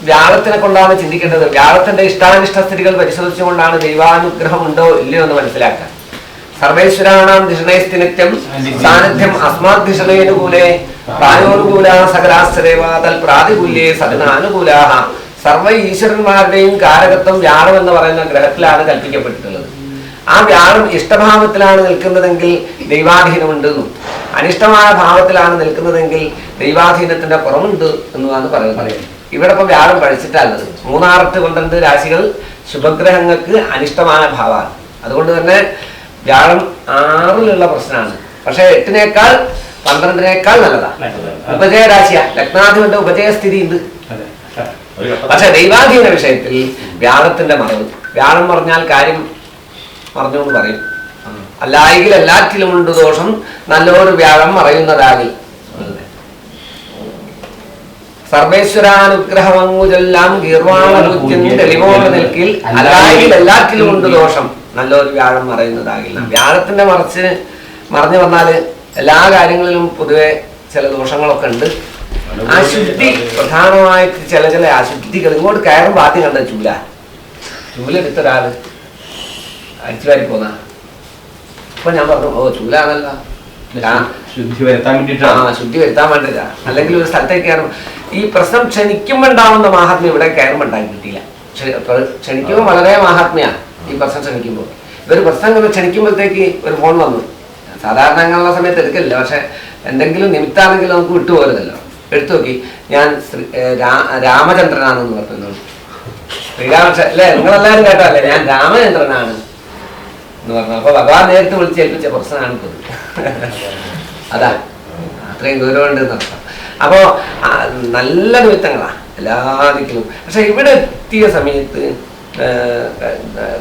A: വ്യാഴത്തിനെ കൊണ്ടാണ് ചിന്തിക്കേണ്ടത്. വ്യാഴത്തിന്റെ ഇഷ്ടാനിഷ്ട സ്ഥിതികൾ പരിശോധിച്ചുകൊണ്ടാണ് ദൈവാനുഗ്രഹം ഉണ്ടോ ഇല്ലയോ എന്ന് മനസ്സിലാക്കാൻ. സർവേശ്വരാണാം ധിഷണേസ്തി നിത്യം സാന്നിധ്യം അസ്മാത് ധിഷണേനുകൂലേ പ്രായോനുകൂല സകലാശ്ചരേവ തൽ പ്രാതികൂല്യേ സദനാനുകൂലാഹ. സർവ്വ ഈശ്വരന്മാരുടെയും കാരകത്വം വ്യാഴം എന്ന് പറയുന്ന ഗ്രഹത്തിലാണ് കൽപ്പിക്കപ്പെട്ടിട്ടുള്ളത്. ആ വ്യാഴം ഇഷ്ടഭാവത്തിലാണ് നിൽക്കുന്നതെങ്കിൽ ദൈവാധീനമുണ്ടെന്നും അനിഷ്ടമായ ഭാവത്തിലാണ് നിൽക്കുന്നതെങ്കിൽ ദൈവാധീനത്തിന്റെ കുറവുണ്ട് എന്നുമാണ് പറയുന്നത്. ഇവിടെ ഇപ്പൊ വ്യാഴം പഴിച്ചിട്ടുള്ളത് 3, 6, 8, 12 രാശികൾ ശുഭഗ്രഹങ്ങൾക്ക് അനിഷ്ടമായ ഭാവമാണ്. അതുകൊണ്ട് തന്നെ വ്യാഴം 6ലുള്ള പ്രശ്നമാണ്. പക്ഷെ 8നേക്കാൾ 12നേക്കാൾ നല്ലതാണ്. ഉപജയ രാശിയാ, ലഗ്നാധിപന്റെ ഉപജയസ്ഥിതി ഉണ്ട്. പക്ഷെ ദൈവാധീന വിഷയത്തിൽ വ്യാഴത്തിന്റെ മറവ്. വ്യാഴം പറഞ്ഞാൽ കാര്യം പറഞ്ഞുകൊണ്ട് പറയും. അല്ലായെങ്കിൽ എല്ലാറ്റിലും ഉണ്ട് ദോഷം, നല്ലൊരു വ്യാഴം മറയുന്നതാകിൽ. സർവേശ്വരാനുഗ്രഹമങ്ങുചെല്ലാം തെളിവോടെ നിൽക്കിൽ അല്ലായെങ്കിൽ എല്ലാറ്റിലും ഉണ്ട് ദോഷം, നല്ലൊരു വ്യാഴം മറയുന്നതാകില്ല. വ്യാഴത്തിന്റെ മറഞ്ഞു വന്നാല് എല്ലാ കാര്യങ്ങളിലും പൊതുവെ ചില ദോഷങ്ങളൊക്കെ ഉണ്ട്. അശുദ്ധി പ്രധാനമായിട്ട് ചില അശുദ്ധികൾ ഇങ്ങോട്ട് കയറുമ്പോൾ ആദ്യം കണ്ട ചൂലെടുത്തൊരാള് അടിച്ചു വാരി പോന്ന. അപ്പൊ ഞാൻ പറഞ്ഞു ഓ ചൂലാണല്ലോ, ശുദ്ധി വരുത്താൻ വേണ്ടിട്ടാ. അല്ലെങ്കിൽ ഒരു സ്ഥലത്തേക്ക് കയറും ഈ പ്രശ്നം ക്ഷണിക്കുമ്പോ ഉണ്ടാവുന്ന മഹാത്മ്യം ഇവിടെ കയറുമ്പോ ഉണ്ടാക്കി കിട്ടിയില്ല. ക്ഷണിക്കുമ്പോൾ വളരെ മഹാത്മ്യാണ് ഈ പ്രശ്നം ക്ഷണിക്കുമ്പോൾ. ഇവര് പ്രശ്നം ക്ഷണിക്കുമ്പോഴത്തേക്ക് ഒരു ഫോൺ വന്നു. സാധാരണ അങ്ങനെയുള്ള സമയത്ത് എടുക്കില്ല, പക്ഷെ എന്തെങ്കിലും നിമിത്താണെങ്കിലും നമുക്ക് വിട്ടുപോകരുതല്ലോ. എടുത്തു നോക്കി, ഞാൻ രാമചന്ദ്രനാണെന്ന് പറഞ്ഞു. ശ്രീരാമകൃഷ്ണൻ അല്ലേ, നിങ്ങളെല്ലാവരും കേട്ടല്ലേ ഞാൻ രാമചന്ദ്രനാണ് എന്ന് പറഞ്ഞു. അപ്പൊ ഭഗവാൻ നേരിട്ട് വിളിച്ചേൽപ്പിച്ച പ്രശ്നമാണ് ഇപ്പൊ. അതാ അത്രയും ഗൗരവമുണ്ട് എന്നർത്ഥം. അപ്പോ നല്ല നിമിത്തങ്ങളാ എല്ലാ ദിക്കിലും. പക്ഷെ ഇവിടെ എത്തിയ സമയത്ത്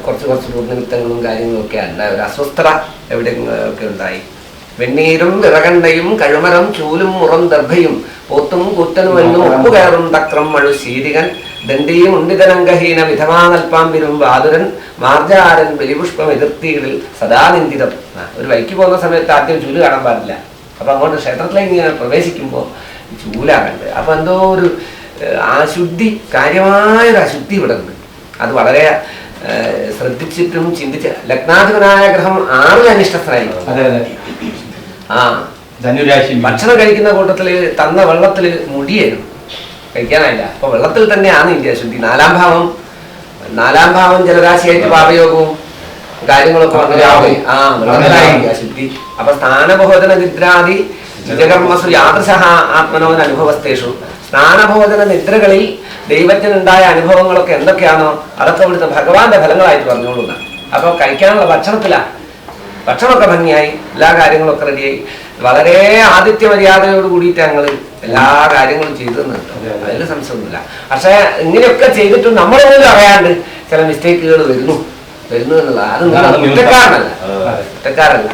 A: കുറച്ച് നിമിത്തങ്ങളും കാര്യങ്ങളും ഒക്കെ അല്ല, ഒരു അസ്വസ്ഥത എവിടെയൊക്കെ ഉണ്ടായി. വെണ്ണീരും വിറകണ്ടയും കഴുമരം ചൂലും മുറം ദർഭയും പോത്തും കൂറ്റനും എന്നും ഉപ്പു കയറും തക്രം മഴു ശീരികൻ
E: ദണ്ഡിയും ഉണ്ടിതനംഗഹീന വിധമാനൽപ്പാമ്പിനും ബാതുരൻ മാർജാരൻ ബലിപുഷ്പം എതിർത്തികളിൽ സദാ നിന്ദിതം. ഒരു വൈക്ക് പോകുന്ന സമയത്ത് ആദ്യം ചൂല് കാണാൻ പാടില്ല. അപ്പൊ അങ്ങോട്ട് ക്ഷേത്രത്തിലേക്ക് ഇങ്ങനെ പ്രവേശിക്കുമ്പോൾ ചൂലാകണ്ട്. അപ്പൊ എന്തോ ഒരു അശുദ്ധി, കാര്യമായൊരു അശുദ്ധി ഇവിടെ ഉണ്ട്. അത് വളരെ ശ്രദ്ധിച്ചിട്ടും ചിന്തിച്ച്. ലഗ്നാധിപനായ ഗ്രഹം 6 അനിഷ്ടസ്ഥനായിരിക്കും. ഭക്ഷണം കഴിക്കുന്ന കൂട്ടത്തില് തന്ന വെള്ളത്തില് മുടിയായിരുന്നു, കഴിക്കാനായില്ല. അപ്പൊ വെള്ളത്തിൽ തന്നെയാണ് ഇന്ത്യ അശുദ്ധി. 4-ാം ഭാവം ജലരാശിയായിട്ട് പാപയോഗവും കാര്യങ്ങളൊക്കെ വെള്ളത്തിലായി അശുദ്ധി. അപ്പൊ സ്ഥാനഭോജന നിദ്രാദി നിജകർമ്മസു യാദൃശ ആത്മനോൻ അനുഭവസ്ഥേഷു. സ്നാനഭോജന നിദ്രകളിൽ ദൈവത്തിനുണ്ടായ അനുഭവങ്ങളൊക്കെ എന്തൊക്കെയാണോ അതൊക്കെ ഇവിടുത്തെ ഭഗവാന്റെ ഫലങ്ങളായിട്ട് പറഞ്ഞോളുന്ന. അപ്പൊ കഴിക്കാനുള്ള ഭക്ഷണമൊക്കെ ഭംഗിയായി, എല്ലാ കാര്യങ്ങളൊക്കെ റെഡിയായി, വളരെ ആതിഥ്യ മര്യാദയോട് കൂടിയിട്ട് ഞങ്ങൾ എല്ലാ കാര്യങ്ങളും ചെയ്തു തന്നിട്ടുണ്ട്. അതിൽ സംശയമൊന്നുമില്ല. പക്ഷെ ഇങ്ങനെയൊക്കെ ചെയ്തിട്ടും നമ്മളെ പോലും അറിയാണ്ട് ചില മിസ്റ്റേക്കുകൾ വരുന്നു എന്നുള്ള അത് കുറ്റക്കാരല്ല.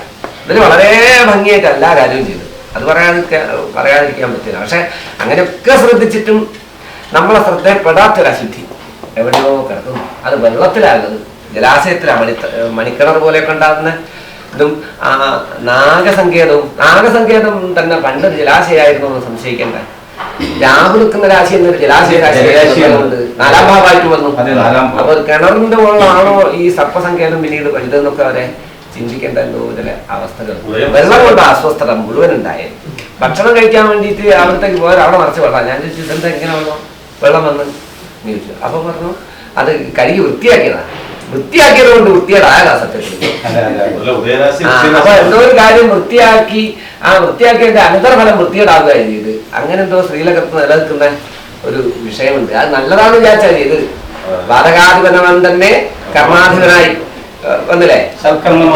E: ഇതിന് വളരെ ഭംഗിയായിട്ട് എല്ലാ കാര്യവും ചെയ്തു. അത് പറയാതിരിക്കാൻ പറ്റില്ല. പക്ഷെ അങ്ങനെയൊക്കെ ശ്രദ്ധിച്ചിട്ടും നമ്മളെ ശ്രദ്ധപ്പെടാത്തൊരു അശുദ്ധി എവിടെയോ കിടക്കുന്നു. അത് വെള്ളത്തിലാകുന്നത്, ജലാശയത്തിലാണ്. മണിക്കിണർ പോലെയൊക്കെ ഉണ്ടാകുന്ന ഇതും നാഗസങ്കേതം തന്നെ പണ്ട് ജലാശയമായിരുന്നു എന്ന് സംശയിക്കേണ്ട. രാഹു നിൽക്കുന്ന രാശി എന്നൊരു ജലാശയ രാശിയുണ്ട്, 4-ാം ഭാവമായിട്ട് വന്നു. അപ്പൊ കിണറിന്റെ മുകളിലാണോ ഈ സർപ്പസങ്കേതം പിന്നീട് വലുതെന്നൊക്കെ അവരെ ചിന്തിക്കേണ്ട എന്തോ ചില അവസ്ഥകൾ. വെള്ളം കൊണ്ട് അസ്വസ്ഥത മുഴുവൻ ഉണ്ടായേ. ഭക്ഷണം കഴിക്കാൻ വേണ്ടിയിട്ട് അവിടത്തേക്ക് പോയാൽ അവിടെ നിറച്ച് വെള്ളം. ഞാൻ ചോദിച്ചു ഇതെന്താ ഇങ്ങനെ വെള്ളം വന്ന് ചോദിച്ചു. അപ്പൊ പറഞ്ഞു അത് കഴുകി വൃത്തിയാക്കിയത് കൊണ്ട് വൃത്തികേടായ സത്യത്തിൽ. അപ്പൊ എന്തോ ഒരു കാര്യം വൃത്തിയാക്കി, ആ വൃത്തിയാക്കിയതിന്റെ അനന്തരഫലം വൃത്തികേടാവുകയാണ് ചെയ്ത്. അങ്ങനെ എന്തോ സ്ത്രീലകത്ത് നിലനിൽക്കുന്ന ഒരു വിഷയമുണ്ട്. അത് നല്ലതാണെന്ന് വിചാരിച്ചാൽ ചെയ്ത്. ബാധകാധിപനവൻ തന്നെ കർമാധിപനായി വന്നില്ലേ, സൽക്കർമ്മ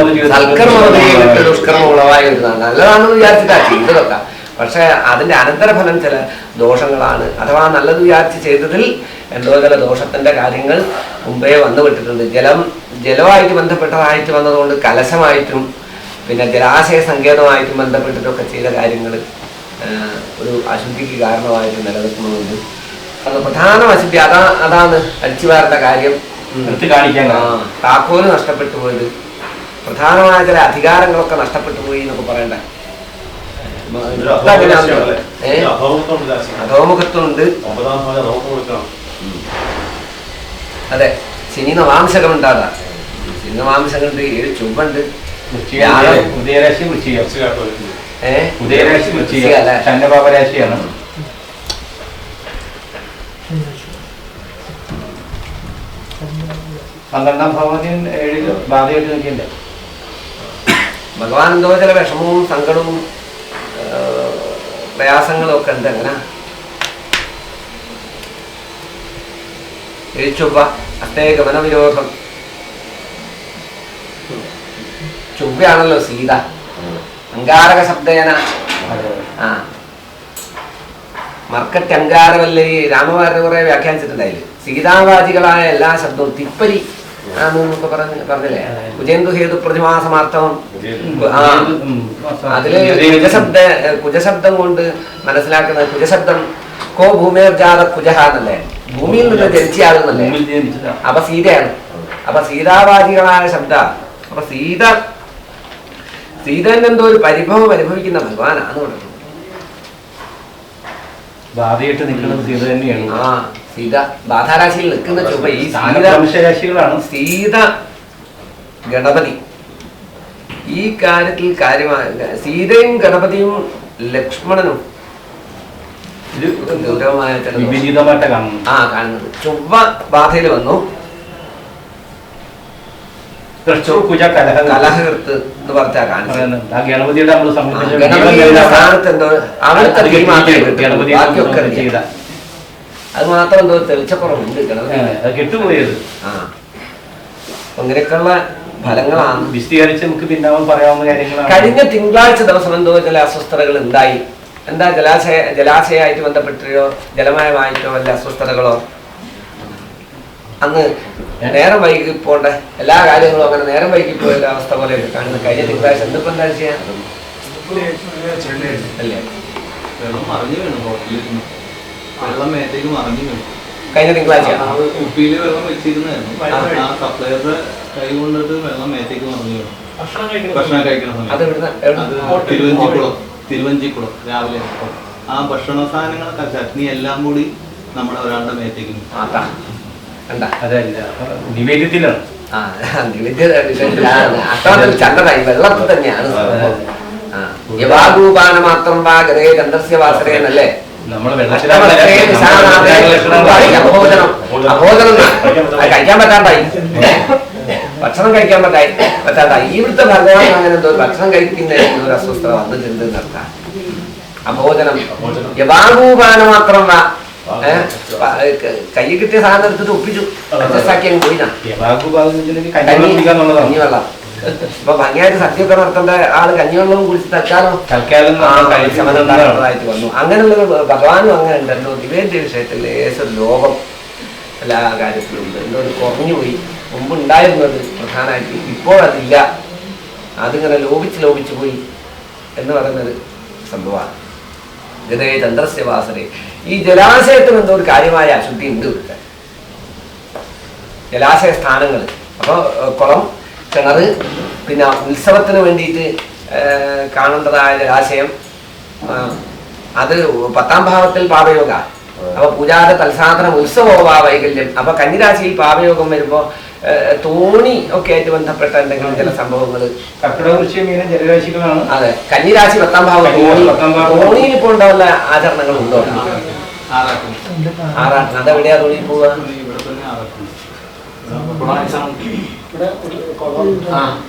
E: ദുഷ്കർമ്മ ഉളവായി വരുന്നതാണ്. നല്ലതാണെന്ന് വിചാരിച്ചിട്ടാ ചെയ്തതൊക്കെ. പക്ഷെ അതിന്റെ അനന്തരഫലം ചില ദോഷങ്ങളാണ്. അഥവാ നല്ലത് വിചാരിച്ച് ചെയ്തതിൽ എന്തോ ചില ദോഷത്തിന്റെ കാര്യങ്ങൾ മുമ്പേ വന്നുപെട്ടിട്ടുണ്ട്. ജലവുമായിട്ട് ബന്ധപ്പെട്ടതായിട്ട് വന്നതുകൊണ്ട് കലശമായിട്ടും പിന്നെ ജലാശയ സങ്കേതമായിട്ടും ബന്ധപ്പെട്ടിട്ടൊക്കെ ചെയ്ത കാര്യങ്ങൾ ഒരു അശുദ്ധിക്ക് കാരണമായിട്ട് നിലനിൽക്കുന്നുണ്ട്. അത് പ്രധാന അശുദ്ധി അതാണ് അടിച്ചുവാരേണ്ട കാര്യം. താക്കോല് നഷ്ടപ്പെട്ടു പോയത്, പ്രധാനമായ ചില അധികാരങ്ങളൊക്കെ നഷ്ടപ്പെട്ടു പോയി എന്നൊക്കെ പറയണ്ട. അധോമുഖത്വമുണ്ട്. അതെ, ശനി നവാംശകം ഉണ്ടാകാം. ശനി നവാംശകമുണ്ട്, 7 ചുവണ്ട്.
C: ചന്ദ്രപാപരാശിയാണ്. പന്ത്രണ്ടാം ഭാവത്തിൽ 7 ബാധയായിട്ട് നിൽക്കില്ല.
E: ഭഗവാൻ എന്തോ ചില വിഷമവും സങ്കടവും പ്രയാസങ്ങളും ഒക്കെ ഉണ്ട്. അങ്ങനെ ചൊവ്വ അസ്തേ ഗമനവിരോധം. ചൊവ്വയാണല്ലോ സീത. അങ്കാരക ശബ്ദേന മർക്കറ്റ് അങ്കാരവല്ലരി രാമവാരന് കുറെ വ്യാഖ്യാനിച്ചിട്ടുണ്ടായില്ലേ. സീതാവാചികളായ എല്ലാ ശബ്ദവും തിപ്പരി ആണെന്നൊക്കെ പറഞ്ഞില്ലേ. കുജേന്ദു ഹേതു പ്രതിമാസമാർത്ഥം. അതില് കുജശബ്ദം കൊണ്ട് മനസ്സിലാക്കുന്നത്, കുജശബ്ദം കോ ഭൂമിർജാത കുജഹ എന്നല്ലേ, ഭൂമിയിൽ നിന്ന് ജനിച്ചയാളെന്നല്ലേ. അപ്പൊ സീതയാണ്. അപ്പൊ സീതാവാചികളായ ശബ്ദ. അപ്പൊ സീതന്റെ എന്തോ ഒരു പരിഭവം അനുഭവിക്കുന്ന ഭഗവാനാണ് പറഞ്ഞത്.
C: ബാധയായിട്ട് നിൽക്കുന്നത് സീത തന്നെയാണ്.
E: സീത ബാധാരാശിയിൽ നിൽക്കുന്ന ചൊവ്വ. ഈ
C: രാശികളാണ്
E: സീത ഗണപതി. ഈ കാര്യത്തിൽ കാര്യമായ സീതയും ഗണപതിയും ലക്ഷ്മണനും ഗൗരവമായ
C: വിപരീതമായിട്ട് കാണുന്നത്.
E: ചൊവ്വ ബാധയിൽ വന്നു. കലഹകൃത്ത് എന്ന് പറഞ്ഞാ കാണിച്ചത്.
C: ഗണപതിയുടെ
E: ഗണപതിയുടെ സ്ഥാനത്ത് എന്തോ അവിടുത്തെ അത് മാത്രം എന്തോ തെളിച്ചപ്പുറമുണ്ട് ഗണപതി
C: കെട്ടുപോയത്.
E: അങ്ങനെയൊക്കെയുള്ള ഫലങ്ങളാണ്
C: വിശദീകരിച്ച് നമുക്ക് പിന്നാവും പറയാവുന്ന കാര്യങ്ങളാണ്.
E: കഴിഞ്ഞ തിങ്കളാഴ്ച ദിവസം എന്തോ ചില അസ്വസ്ഥതകൾ ഉണ്ടായി. എന്താ ജലാശയമായിട്ട് ബന്ധപ്പെട്ടോ ജലമയമായിട്ടോ വല്ല അസ്വസ്ഥതകളോ? അന്ന് നേരം വൈകി പോണ്ട എല്ലാ കാര്യങ്ങളും അങ്ങനെ നേരം വൈകി പോയ അവസ്ഥ പോലെയൊക്കെ കാണുന്നത് കഴിഞ്ഞ തിങ്കളാഴ്ച. എന്തിപ്പോ എന്താ ചെയ്യാൻ അല്ലേ?
A: കഴിഞ്ഞ തിങ്കളാഴ്ച
F: കുപ്പിയിൽ വെള്ളം വെച്ചിരുന്നായിരുന്നു. ആ സപ്ലൈയുടെ കൈ കൊണ്ടിട്ട് വെള്ളം മേത്തേക്ക് പറഞ്ഞു ഭക്ഷണം കഴിക്കുന്ന സമയത്ത് തിരുവഞ്ചിക്കുളം രാവിലെ ആ ഭക്ഷണ സാധനങ്ങളൊക്കെ ചട്നി എല്ലാം കൂടി നമ്മുടെ ഒരാളുടെ മേത്തേക്ക്
C: അതല്ല നിവേദ്യത്തിലാണ്.
A: ചന്ദ്രനായി വെള്ളത്തിൽ തന്നെയാണ്. യവാഗൂപാന മാത്രം വാ ഗതേ ചന്ദ്രസ്യ വാസരേന്നല്ലേ അഭോജനം കഴിക്കാൻ പറ്റാണ്ടായി, ഭക്ഷണം കഴിക്കാൻ പറ്റാണ്ടായി. ഇവിടുത്തെ ഭഗവാൻ അങ്ങനെ എന്തോ ഭക്ഷണം കഴിക്കുന്നതിന് ഒരു അസ്വസ്ഥത വന്നിട്ടുണ്ട് നടത്താൻ. അഭോജനം യവാഗൂപാന മാത്രം വാ കൈ കിട്ടിയ സാധനം എടുത്തിട്ട് ഒപ്പിച്ചു അഡ്ജസ്റ്റാക്കി അങ്ങ് പോയിനാ കഞ്ഞിവെള്ളം. ഇപ്പൊ ഭംഗിയായിട്ട് സദ്യയൊക്കെ നടത്തേണ്ട ആള് കഞ്ഞിവെള്ളവും കുടിച്ച് തൽക്കാലമായിട്ട് വന്നു. അങ്ങനെയുള്ളൊരു ഭഗവാനും അങ്ങനെ ഉണ്ടല്ലോ. നിവേദ്യ വിഷയത്തിൽ ഏതൊരു ലോകം എല്ലാ കാര്യത്തിലും ഉണ്ട്. എന്തോ ഒരു കുറഞ്ഞുപോയി. മുമ്പ് ഉണ്ടായിരുന്നത് പ്രധാനമായിട്ട് ഇപ്പോഴതില്ല. അതിങ്ങനെ ലോപിച്ച് പോയി എന്ന് പറയുന്നൊരു സംഭവമാണ്. ഗതേ ചന്ദ്രസ്യ വാസരെ. ഈ ജലാശയത്തിന് എന്തോ ഒരു കാര്യമായ അശുദ്ധി ഉണ്ട് ഇവിടുത്തെ ജലാശയ സ്ഥാനങ്ങൾ. അപ്പോൾ കുളം, കിണർ, പിന്നെ ഉത്സവത്തിന് വേണ്ടിയിട്ട് കാണേണ്ടതായ ജലാശയം, അത് 10ാം ഭാവത്തിൽ പാപയോഗ. അപ്പൊ പൂജാത തൽസാധനം ഉത്സവോവാ വൈകല്യം. അപ്പൊ കന്നിരാശിയിൽ പാപയോഗം വരുമ്പോ തോണി ഒക്കെ ആയിട്ട് ബന്ധപ്പെട്ട എന്തെങ്കിലും ചില സംഭവങ്ങൾ
C: ജലരാശികളാണ്.
A: അതെ, കന്നിരാശി 10ാം ഭാവം തോണിയിൽ പോകേണ്ട ആചരണങ്ങൾ ഉണ്ടോ? ആറാട്ടിന് അതെവിടെയാ തോണിയിൽ പോവുക?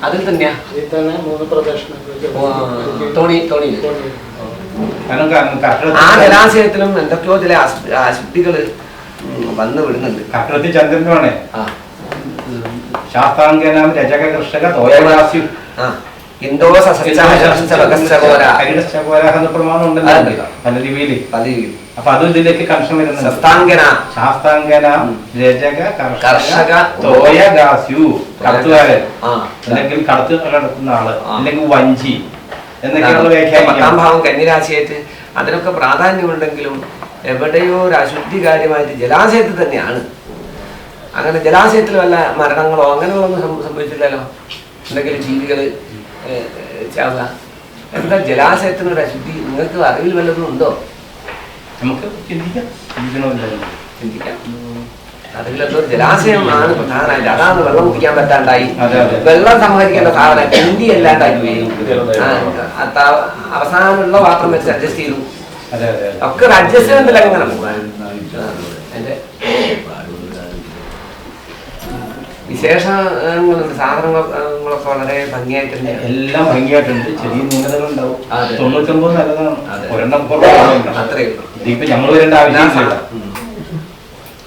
A: അതിൽ തന്നെയാ തോണിയിൽ. ആ ജലാശയത്തിലും എന്തൊക്കെയോ ചില അശുദ്ധികള് വന്നു വിടുന്നുണ്ട്.
C: കർക്കടത്തിൽ ചന്ദ്രനുമാണ് ശാസ്താംഗനാം രജക കർഷക തോയരാശി പ്രമാണം ഉണ്ടല്ലോ പല ലിപിയില്. അപ്പൊ അതും ഇതിലേക്ക് കർഷകം വരുന്നത്. ശാസ്താംഗന രജക കർഷക തോയഗാസ്യു കടത്തുകാരൻ, അല്ലെങ്കിൽ കടത്ത് നടത്തുന്ന ആള്, അല്ലെങ്കിൽ വഞ്ചി എന്നൊക്കെയുള്ള വ്യാഖ്യാനം.
A: 10ാം ഭാവം കന്നിരാശിയായിട്ട് അതിനൊക്കെ പ്രാധാന്യമുണ്ടെങ്കിലും എവിടെയോ ഒരു അശുദ്ധി കാര്യമായിട്ട് ജലാശയത്തിൽ തന്നെയാണ്. അങ്ങനെ ജലാശയത്തിൽ വല്ല മരണങ്ങളോ അങ്ങനെയുള്ളൊന്നും സംഭവിച്ചില്ലല്ലോ. എന്തെങ്കിലും ജീവികൾ ചാവുക, എന്താ ജലാശയത്തിനൊരു അശുദ്ധി? നിങ്ങൾക്ക് അറിവിൽ വല്ലതും ഉണ്ടോ?
C: നമുക്ക് ചിന്തിക്കാം.
A: അതിലെന്തോ ഒരു ജലാശയമാണ് പ്രധാനമായിട്ട്. അതാണ് വെള്ളം കുടിക്കാൻ പറ്റാണ്ടായി, വെള്ളം സംഭരിക്കേണ്ട സാധനം കിണ്ടി അല്ലാണ്ടായി പോയി. അവസാനമുള്ള പാത്രം വെച്ച് അഡ്ജസ്റ്റ് ചെയ്തു. ഒക്കെ ഒരു അഡ്ജസ്റ്റ്മെന്റിൽ അങ്ങനെ പോകാൻ എന്റെ വിശേഷങ്ങളുണ്ട്. സാധനങ്ങളൊക്കെ വളരെ ഭംഗിയായിട്ട് തന്നെ
C: എല്ലാം ഭംഗിയായിട്ടുണ്ട്. ചെറിയ ന്യൂനതകളുണ്ടാവും. 99 നല്ലതാണ്.
A: അത്രേ
C: ഇപ്പൊ ഞങ്ങൾ വരേണ്ട ആവശ്യമില്ല.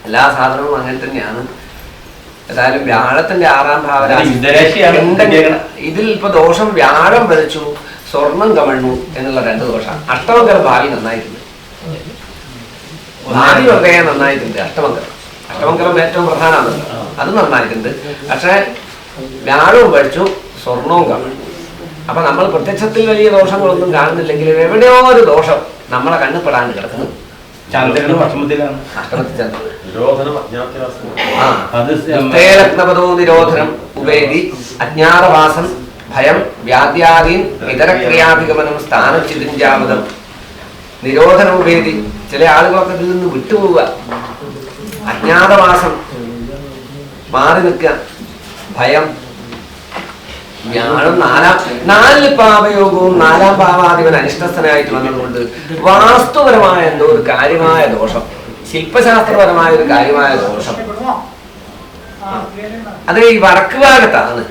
A: എല്ലാ സാധനവും അങ്ങനെ തന്നെയാണ്. ഏതായാലും വ്യാഴത്തിന്റെ 6ാം ഭാവന ഇതിൽ ഇപ്പൊ ദോഷം വ്യാഴം വരച്ചു, സ്വർണം കമഴ്ന്നു എന്നുള്ള 2 ദോഷം. അഷ്ടമംഗല ഭാവി നന്നായിട്ടുണ്ട്. ഭാവി വളരെ നന്നായിട്ടുണ്ട്. അഷ്ടമംഗലം ഏറ്റവും പ്രധാനമാണല്ലോ, അത് നന്നായിട്ടുണ്ട്. പക്ഷെ വ്യാഴവും പഠിച്ചു, സ്വർണവും കമഴ്ന്നു. അപ്പൊ നമ്മൾ പ്രത്യക്ഷത്തിൽ വലിയ ദോഷങ്ങളൊന്നും കാണുന്നില്ലെങ്കിലും എവിടെയോ ഒരു ദോഷം നമ്മളെ കണ്ണുപെടാണ്ട് കിടക്കുന്നു.
C: ചന്ദ്രനും അഷ്ടമത്തിലാണ്.
A: അഷ്ടമത്തിൽ ചന്ദ്രൻ രത്നപദോ നിരോധനം ഉപേതി അജ്ഞാതവാസം ഭയം വ്യാധ്യാദീൻ ഇതരക്രിയാഭിഗമനം സ്ഥാനചിതിഞ്ചാമതം നിരോധനം ഉപേതി. ചില ആളുകളൊക്കെ ഇതിൽ നിന്ന് വിട്ടുപോവുക. അജ്ഞാതവാസം, മാറി നിൽക്കുക, ഭയം, വ്യാഴം 4 പാപയോഗവും 4ാം ഭാവാധിപൻ അനിഷ്ടസ്ഥനായിട്ട് വന്നതുകൊണ്ട് വാസ്തുപരമായ എന്തോ ഒരു കാര്യമായ ദോഷം, ശില്പശാസ്ത്രപരമായ ഒരു കാര്യമായ ദോഷം അത് ഈ വടക്ക് ഭാഗത്താണ്.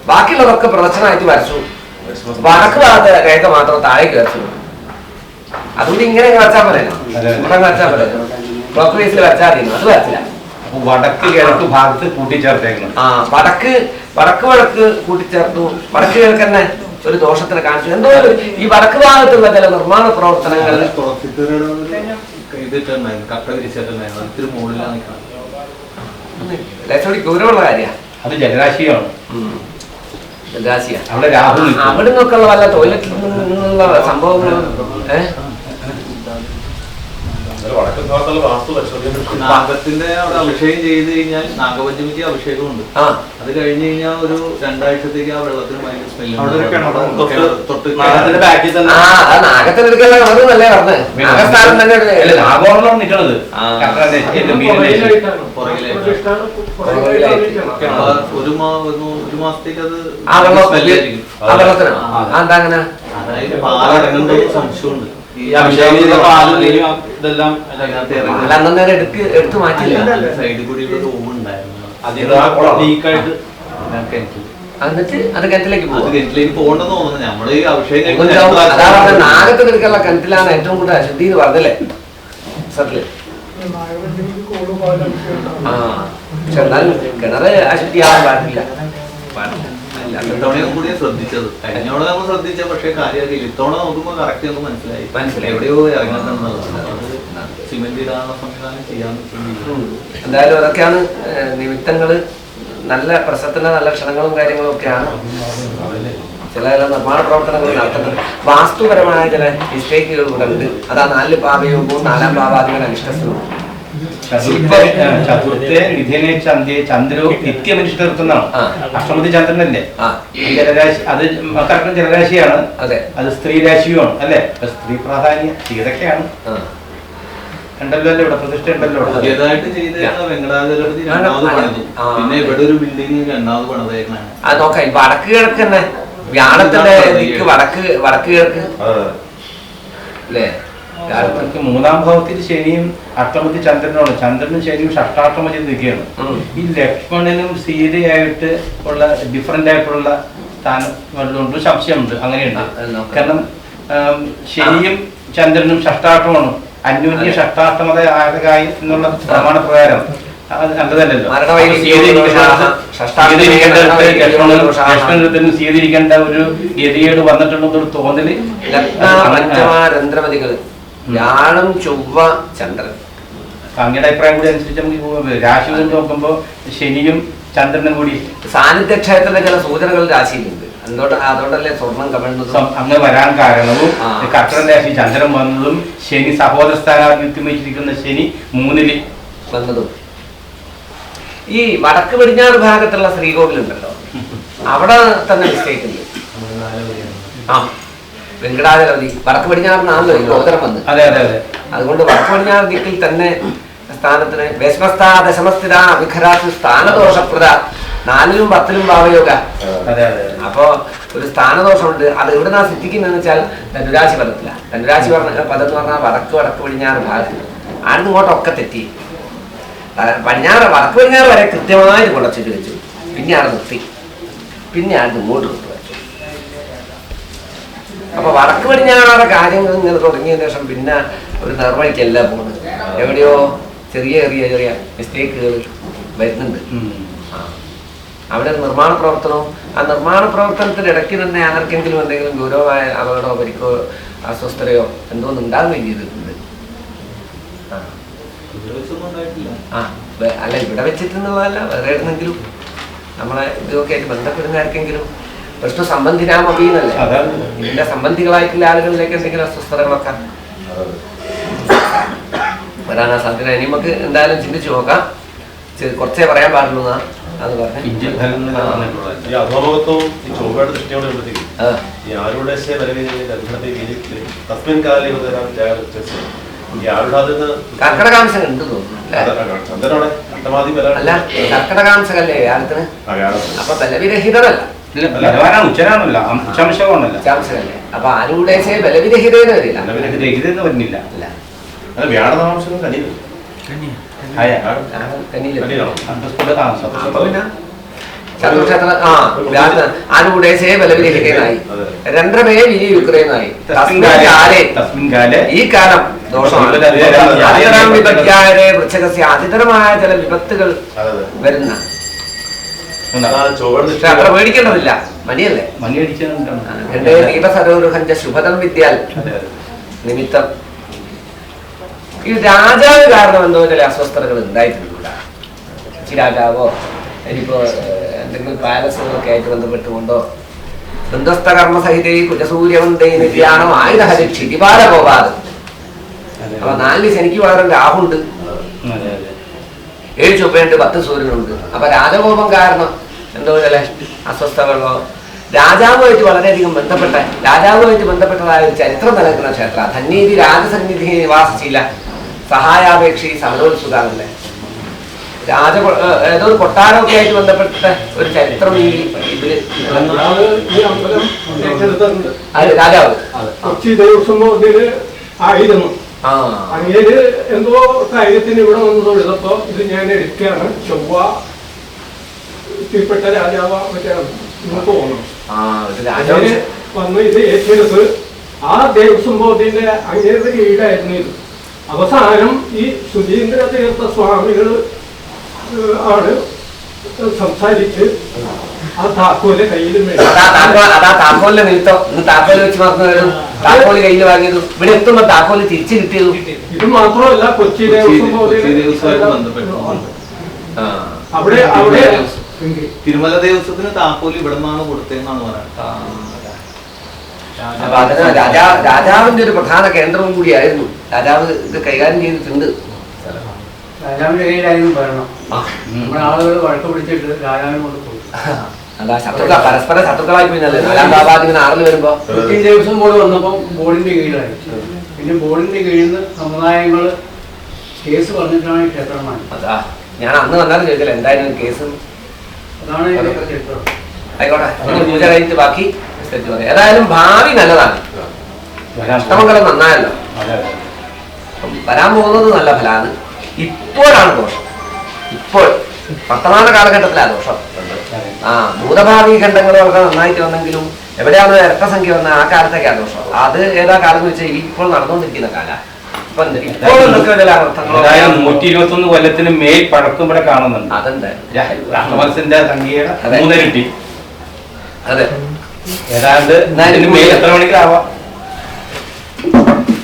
A: ബാക്കിയുള്ളതൊക്കെ പ്രദർശനമായിട്ട് വരച്ചു. വടക്ക് ഭാഗത്തെ രേഖ മാത്രം താഴേക്ക് വരച്ചു. അതുകൊണ്ട് ഇങ്ങനെ വരച്ചാൽ പറയണം, ഇവിടെ വരച്ചാൽ പറയണം, ക്ലോക്ക് വേസിൽ വരച്ചാൽ മതി. അത് വരച്ചില്ല.
C: വടക്ക് കിഴക്ക് ഭാഗത്ത് കൂട്ടിച്ചേർത്തേക്കണം.
A: വടക്ക് കൂട്ടിച്ചേർത്തു. വടക്ക് കിഴക്ക് തന്നെ ഒരു ദോഷത്തിന് കാണിച്ചു. എന്തോ ഈ വടക്ക് ഭാഗത്തുള്ള ചില നിർമ്മാണ പ്രവർത്തനങ്ങൾ ഗൗരവമുള്ള കാര്യമാണ്.
C: അത് ജലരാശിയാണ്.
A: അവിടെ നിന്നൊക്കെ ഉള്ള വല്ല ടോയ്ലറ്റിൽ നിന്നുള്ള സംഭവങ്ങളും
F: നാഗത്തിന്റെ അവിടെ അഭിഷേകം ചെയ്ത് കഴിഞ്ഞാൽ നാഗപഞ്ചമിക്ക് അഭിഷേകമുണ്ട്. അത് കഴിഞ്ഞ് കഴിഞ്ഞാൽ ഒരു 2 ആഴ്ചത്തേക്ക് ആ വെള്ളത്തിന് ഭയങ്കര സ്മെല്ല്. ഒരു മാസത്തേക്ക് അത് അതായത് പാലടങ്ങുന്ന സംശയമുണ്ട്.
E: എടുത്തു മാറ്റില്ല.
F: സൈഡിൽ കൂടി ഒരു റൂം ഉണ്ടായിരുന്നു,
C: ലീക്കായിട്ട്
E: എന്നിട്ട് അത് കിണറ്റിലേക്ക്
F: കിണറ്റിലേക്ക് പോകണ്ടെന്ന് തോന്നുന്നു. നമ്മള് ഈ അഭിഷേകം
E: നാഗത്തിനെടുക്കാനുള്ള കിണറ്റിലാണ് ഏറ്റവും കൂടുതൽ അശുദ്ധി എന്ന് പറഞ്ഞല്ലേ സത്യം. പക്ഷെ എന്നാലും കിണറ് അശുദ്ധിയാവാൻ പാടില്ല.
F: ഇത്തവണയും കൂടി ശ്രദ്ധിച്ചത്, കഴിഞ്ഞോടെ നമ്മൾ ശ്രദ്ധിച്ച പക്ഷേ കാര്യമാക്കില്ല. ഇത്തവണ നോക്കുമ്പോൾ കറക്റ്റ് നമുക്ക് മനസ്സിലായി എവിടെയോ ഇറങ്ങുന്നുണ്ടെന്നുള്ളത്. സിമെന്റ് ഇടാനുള്ള സംവിധാനം ചെയ്യാന്ന് വെച്ചിട്ടുണ്ടെങ്കിൽ
E: എന്തായാലും അതൊക്കെയാണ് നിമിത്തങ്ങള്. നല്ല പ്രസവത്തിന്റെ നല്ല ക്ഷണങ്ങളും കാര്യങ്ങളും ഒക്കെയാണ്. ചില നിർമ്മാണ പ്രവർത്തനങ്ങൾ നടത്തുന്നത്. വാസ്തുപരമായ ചില മിസ്റ്റേക്കുകൾ കൂടെ ഉണ്ട്. അതാ 4 പാവയോഗവും 4-ാം ഭാവാധിപൻ അനിഷ്ടസ്ഥവും.
C: ചതുർത്ഥേ വിധിനെ ചന്ദ്രവും നിത്യമനുഷ്ഠിതർത്തുന്നതാണ്. അഷ്ടമതി ചന്ദ്രനല്ലേ ജലരാശി, അത് കറക്റ്റ് ജലരാശിയാണ്.
E: അതെ,
C: അത് സ്ത്രീ രാശിയുമാണ് അല്ലേ. സ്ത്രീ പ്രാധാന്യം ഇതൊക്കെയാണ്. ഉണ്ടല്ലോ അല്ലേ ഇവിടെ പ്രതിഷ്ഠ ഉണ്ടല്ലോ.
F: പുതിയതായിട്ട് ചെയ്തേക്കുന്ന വെങ്കടാചലപതി 2ാമത് പണിതു. പിന്നെ ഇവിടെ ഒരു ബിൽഡിംഗ് 2ാമത് പണിതേക്കണാണ്.
E: അത് നോക്കാം. വടക്ക് കിഴക്ക് തന്നെ വ്യാഴത്തിന്റെ ദിക്ക് വടക്ക് കിഴക്ക് അല്ലേ.
C: 3-ാം ഭാവത്തിൽ ശനിയും അഷ്ടമത്തിൽ ചന്ദ്രനുമാണ്. ചന്ദ്രനും ശനിയും ഷഷ്ടാഷ്ടമം ചെയ്ത് നിൽക്കുകയാണ്. ഈ ലക്ഷ്മണനും സീതയായിട്ട് ഉള്ള ഡിഫറെന്റ് ആയിട്ടുള്ള സ്ഥാനം സംശയമുണ്ട്. അങ്ങനെയുണ്ട്. കാരണം ശനിയും ചന്ദ്രനും ഷഷ്ടാഷ്ടമാണ്. അന്യോന്യ ഷഷ്ടാഷ്ടമത ആയകായി എന്നുള്ള പ്രമാണ പ്രകാരം നല്ലതല്ലല്ലോ. ലക്ഷ്മണനും സീതിരിക്കേണ്ട ഒരു ഗതികേട് വന്നിട്ടുണ്ടെന്നൊരു തോന്നല്.
E: രന്ദ്രമതികള് വ്യാഴം ചൊവ്വ ചന്ദ്രൻ.
C: അങ്ങയുടെ അഭിപ്രായം കൂടി അനുസരിച്ച് നമുക്ക് രാശി കൊണ്ട് നോക്കുമ്പോ ശനിയും ചന്ദ്രനും കൂടി
E: സാന്നിധ്യ ക്ഷേത്രത്തിന്റെ ചില സൂചനകൾ രാശിയിലുണ്ട്. അതുകൊണ്ടല്ലേ സ്വർണം കമഴുന്നതും
C: അങ്ങ് വരാൻ കാരണവും കർക്കട രാശി ചന്ദ്രൻ വന്നതും ശനി സഹോദര സ്ഥാനാധിപത്യം വെച്ചിരിക്കുന്ന ശനി 3-ൽ
E: വന്നതും. ഈ വടക്ക് പടിഞ്ഞാറ് ഭാഗത്തുള്ള ശ്രീകോവിലുണ്ടല്ലോ, അവിടെ തന്നെ മിസ്റ്റേക്ക് ഉണ്ട്. വെങ്കടാചലപതി വടക്ക് പടിഞ്ഞാറിനാണല്ലോ ഈ ഗോചരം വന്ന്. അതുകൊണ്ട് വടക്ക് പടിഞ്ഞാറ് ദിക്കിൽ തന്നെ സ്ഥാനത്തിന് ഭസ്മസ്ഥാ ദശമസ്ഥിത അവിഖരാത്ത് സ്ഥാനദോഷപ്രദ 4-ലും 10-ലും ഭാവയോഗ. അപ്പോ ഒരു സ്ഥാനദോഷമുണ്ട്. അത് എവിടുന്നാ സിദ്ധിക്കുന്നതെന്ന് വെച്ചാൽ ധനുരാശി പദത്തില. ധനുരാശി പദം എന്ന് പറഞ്ഞാൽ വടക്ക് പടിഞ്ഞാറ് ഭാഗത്ത്. ആടുന്ന് ഇങ്ങോട്ടൊക്കെ തെറ്റി. വടക്ക് പടിഞ്ഞാറ് വരെ കൃത്യമായിട്ട് കുളച്ചിട്ട് വെച്ചു. പിന്നെ ആടെ നിർത്തി. പിന്നെ ആടുന്ന് ഇങ്ങോട്ട് നിർത്തുക. അപ്പൊ വടക്ക് പടിഞ്ഞാറ കാര്യങ്ങൾ ഇങ്ങനെ തുടങ്ങിയതിനു ശേഷം പിന്നെ ഒരു നിർവഹിക്കല്ല പോകുന്നത്. എവിടെയോ ചെറിയ മിസ്റ്റേക്കുകൾ വരുന്നുണ്ട്. അവിടെ നിർമ്മാണ പ്രവർത്തനവും ആ നിർമ്മാണ പ്രവർത്തനത്തിനിടയ്ക്ക് തന്നെ ആർക്കെങ്കിലും എന്തെങ്കിലും ഗൗരവമായ അപകടമോ പരിക്കോ അസ്വസ്ഥതയോ എന്തോന്നും ഉണ്ടാകുകയും ചെയ്തിട്ടുണ്ട്. അല്ല ഇവിടെ വെച്ചിട്ടുള്ളതല്ല, വേറെ എവിടെന്നെങ്കിലും നമ്മളെ ഇതൊക്കെ ആയിട്ട് ബന്ധപ്പെടുന്ന ആർക്കെങ്കിലും പ്രശ്ന സംബന്ധിരാമീനല്ലേ, ഇതിന്റെ സംബന്ധികളായിട്ടുള്ള ആളുകളിലേക്ക് എന്തെങ്കിലും അസ്വസ്ഥതകളൊക്കെ വരാനാ സാധ്യത. ഇനി നമുക്ക് എന്തായാലും ചിന്തിച്ചു നോക്കാം. കുറച്ചേ പറയാൻ പാടുള്ളൂ എന്നാ അത് പറഞ്ഞു.
D: ഈ അധോമുഖത്വവും ഈ ചൊവ്വയുടെ ദൃഷ്ടിയോട് ഈ ആരുടെ തസ്മിൻ കാലം
E: കർക്കടകാംശം ഉണ്ട് തോന്നുന്നു. അല്ല കർക്കടകാംശകല്ലേ വ്യാഴത്തിന്. അപ്പൊ ബലവിരഹിതരല്ല, ഉച്ചാംശകല്ലേ. അപ്പൊ ആരുടേശേ ബലവിരഹിതേന്ന് വരില്ല. ആരുടേശേ ബലവിരഹിതനായി രണ്ടരമേ വിനിയുക്രേനായി. ഈ കാലം ദോഷമാണ്. അതിതരമായ ചില വിപത്തുകൾ വരുന്ന അത്ര പേടിക്കേണ്ടതില്ല. മണിയല്ലേ എന്റെ ദീപസരോരുഹഞ്ച ശുഭതം വിദ്യാൽ നിമിത്തം. ഈ രാജാവ് കാരണം എന്തോ ചില അസ്വസ്ഥതകൾ ഉണ്ടായിട്ടുണ്ട്. രാജാവോ ഇനിയിപ്പോ എന്തെങ്കിലും പാലസുകളൊക്കെ ആയിട്ട് ബന്ധപ്പെട്ടുകൊണ്ടോ ബന്ധസ്ഥ കർമ്മസഹിതേ കുജസൂര്യവന്തേ നിര്യാണം ആയുധഹരി ക്ഷിതിപാല പോവാതെ
A: അപ്പൊ 4 ശനിക്ക് പകരം രാഹുണ്ട്, 7 ചൊവ്വയുണ്ട്, 10 സൂര്യനുണ്ട്. അപ്പൊ രാജകോപം കാരണം എന്തോ ചില അസ്വസ്ഥതകളോ രാജാവുമായിട്ട് വളരെയധികം രാജാവുമായിട്ട് ബന്ധപ്പെട്ടതായ ഒരു ചരിത്രം നിലനിൽക്കുന്ന ക്ഷേത്ര. ധന്യീതി രാജസന്നിധി നിവാസിച്ചില്ല സഹായാപേക്ഷി സമരോത്സുകാണല്ലേ. ഏതോ ഒരു കൊട്ടാരമൊക്കെ ആയിട്ട് ബന്ധപ്പെട്ട ഒരു ചരിത്രം ഇതില് രാജാവ്
G: കൊച്ചി ദേവസ്വം ബോർഡില് ആയിരുന്നു. അങ്ങേര് എന്തോ കാര്യത്തിന് ഇവിടെ വന്ന് തൊഴുതപ്പോ ഇത് ഞാൻ എടുക്കുകയാണ്, ചൊവ്വ എത്തിപ്പെട്ട രാജാവ് ഇങ്ങോട്ട് പോകണം. വന്ന് ഇത് ഏറ്റെടുത്ത് ആ ദേവസ്വം ബോർഡിന്റെ അങ്ങേരുടെ കീഴിലായിരുന്നു ഇത്. അവസാനം ഈ സുധീന്ദ്ര തീർത്ഥ സ്വാമികൾ ആണ് സംസാരിച്ച് ആ താക്കോല് കയ്യിൽ
A: താക്കോലിനെ നിൽത്തോ താക്കോല് വെച്ച് മറന്നു താക്കോല് കയ്യിൽ വാങ്ങിയതും ഇവിടെ എത്തുമ്പോ താക്കോല് തിരിച്ചു കിട്ടിയതും.
G: ഇത് മാത്രമല്ല കൊച്ചി ദേവസ്വം അവിടെ അവിടെ
F: തിരുമല ദേവസ്വത്തിന് താക്കോല് ഇവിടെ നിന്നാണ് കൊടുത്തതെന്നാണ് പറയുന്നത്.
A: അപ്പൊ അതിന് രാജാവിന്റെ ഒരു പ്രധാന കേന്ദ്രവും കൂടിയായിരുന്നു. രാജാവ് ഇത് കൈകാര്യം ചെയ്തിട്ടുണ്ട്.
H: രാജാവിന്റെ കയ്യിലായിരുന്നു ഭരണം. നമ്മുടെ ആളുകൾ വഴക്ക് പിടിച്ചിട്ട് രാജാവിനെ കൊണ്ട് പോയി.
A: അതാ പരസ്പര ശത്രുക്കളായി പോയില്ലേ. 4 ബാബാദ് ഇങ്ങനെ 6 വരുമ്പോ
H: കൊച്ചി ദേവസ്വം ബോർഡ് വന്നപ്പോൾ ബോർഡിന്റെ കീഴിലായി. പിന്നെ ബോർഡിന്റെ കീഴിൽ നിന്ന് സമുദായങ്ങൾ കേസ് പറഞ്ഞിട്ടാണ് ഈ ക്ഷേത്രമാണ്.
A: അതാ ഞാൻ അന്ന് വന്നാലും ചോദിച്ചില്ല എന്തായാലും കേസ്.
H: അതാണ് ക്ഷേത്രം.
A: ആയിക്കോട്ടെ, പൂജ കഴിഞ്ഞിട്ട് ബാക്കി ഏതായാലും ഭാവി നല്ലതാണ്. അഷ്ടമംഗലം നന്നായല്ലോ. വരാൻ പോകുന്നത് നല്ല ഫലമാണ്. ഇപ്പോഴാണ് ദോഷം. ഇപ്പോൾ വർത്തമാന കാലഘട്ടത്തിലാണ് ദോഷം. ഭൂതഭാവി ഖണ്ഡങ്ങളൊക്കെ നന്നായിട്ട് വന്നെങ്കിലും എവിടെയാണ് ഇരട്ടസംഖ്യ വന്ന ആ കാലത്തേക്കാണ് ദോഷം. അത് ഏതാ കാലം എന്ന് വെച്ചാൽ ഇപ്പോൾ നടന്നുകൊണ്ടിരിക്കുന്ന കാലം. ഇപ്പൊ ഇപ്പോൾ എന്തൊക്കെ ചില അർത്ഥങ്ങളോ
C: 121 കൊല്ലത്തിന് മേൽ പഴക്കം ഇവിടെ കാണുന്നുണ്ട്.
A: അതെന്താ
C: സംഖ്യയുടെ 3 ഇരട്ടി.
A: അതെ
C: ഏതാണ്ട് എത്ര മണിക്കാവാം.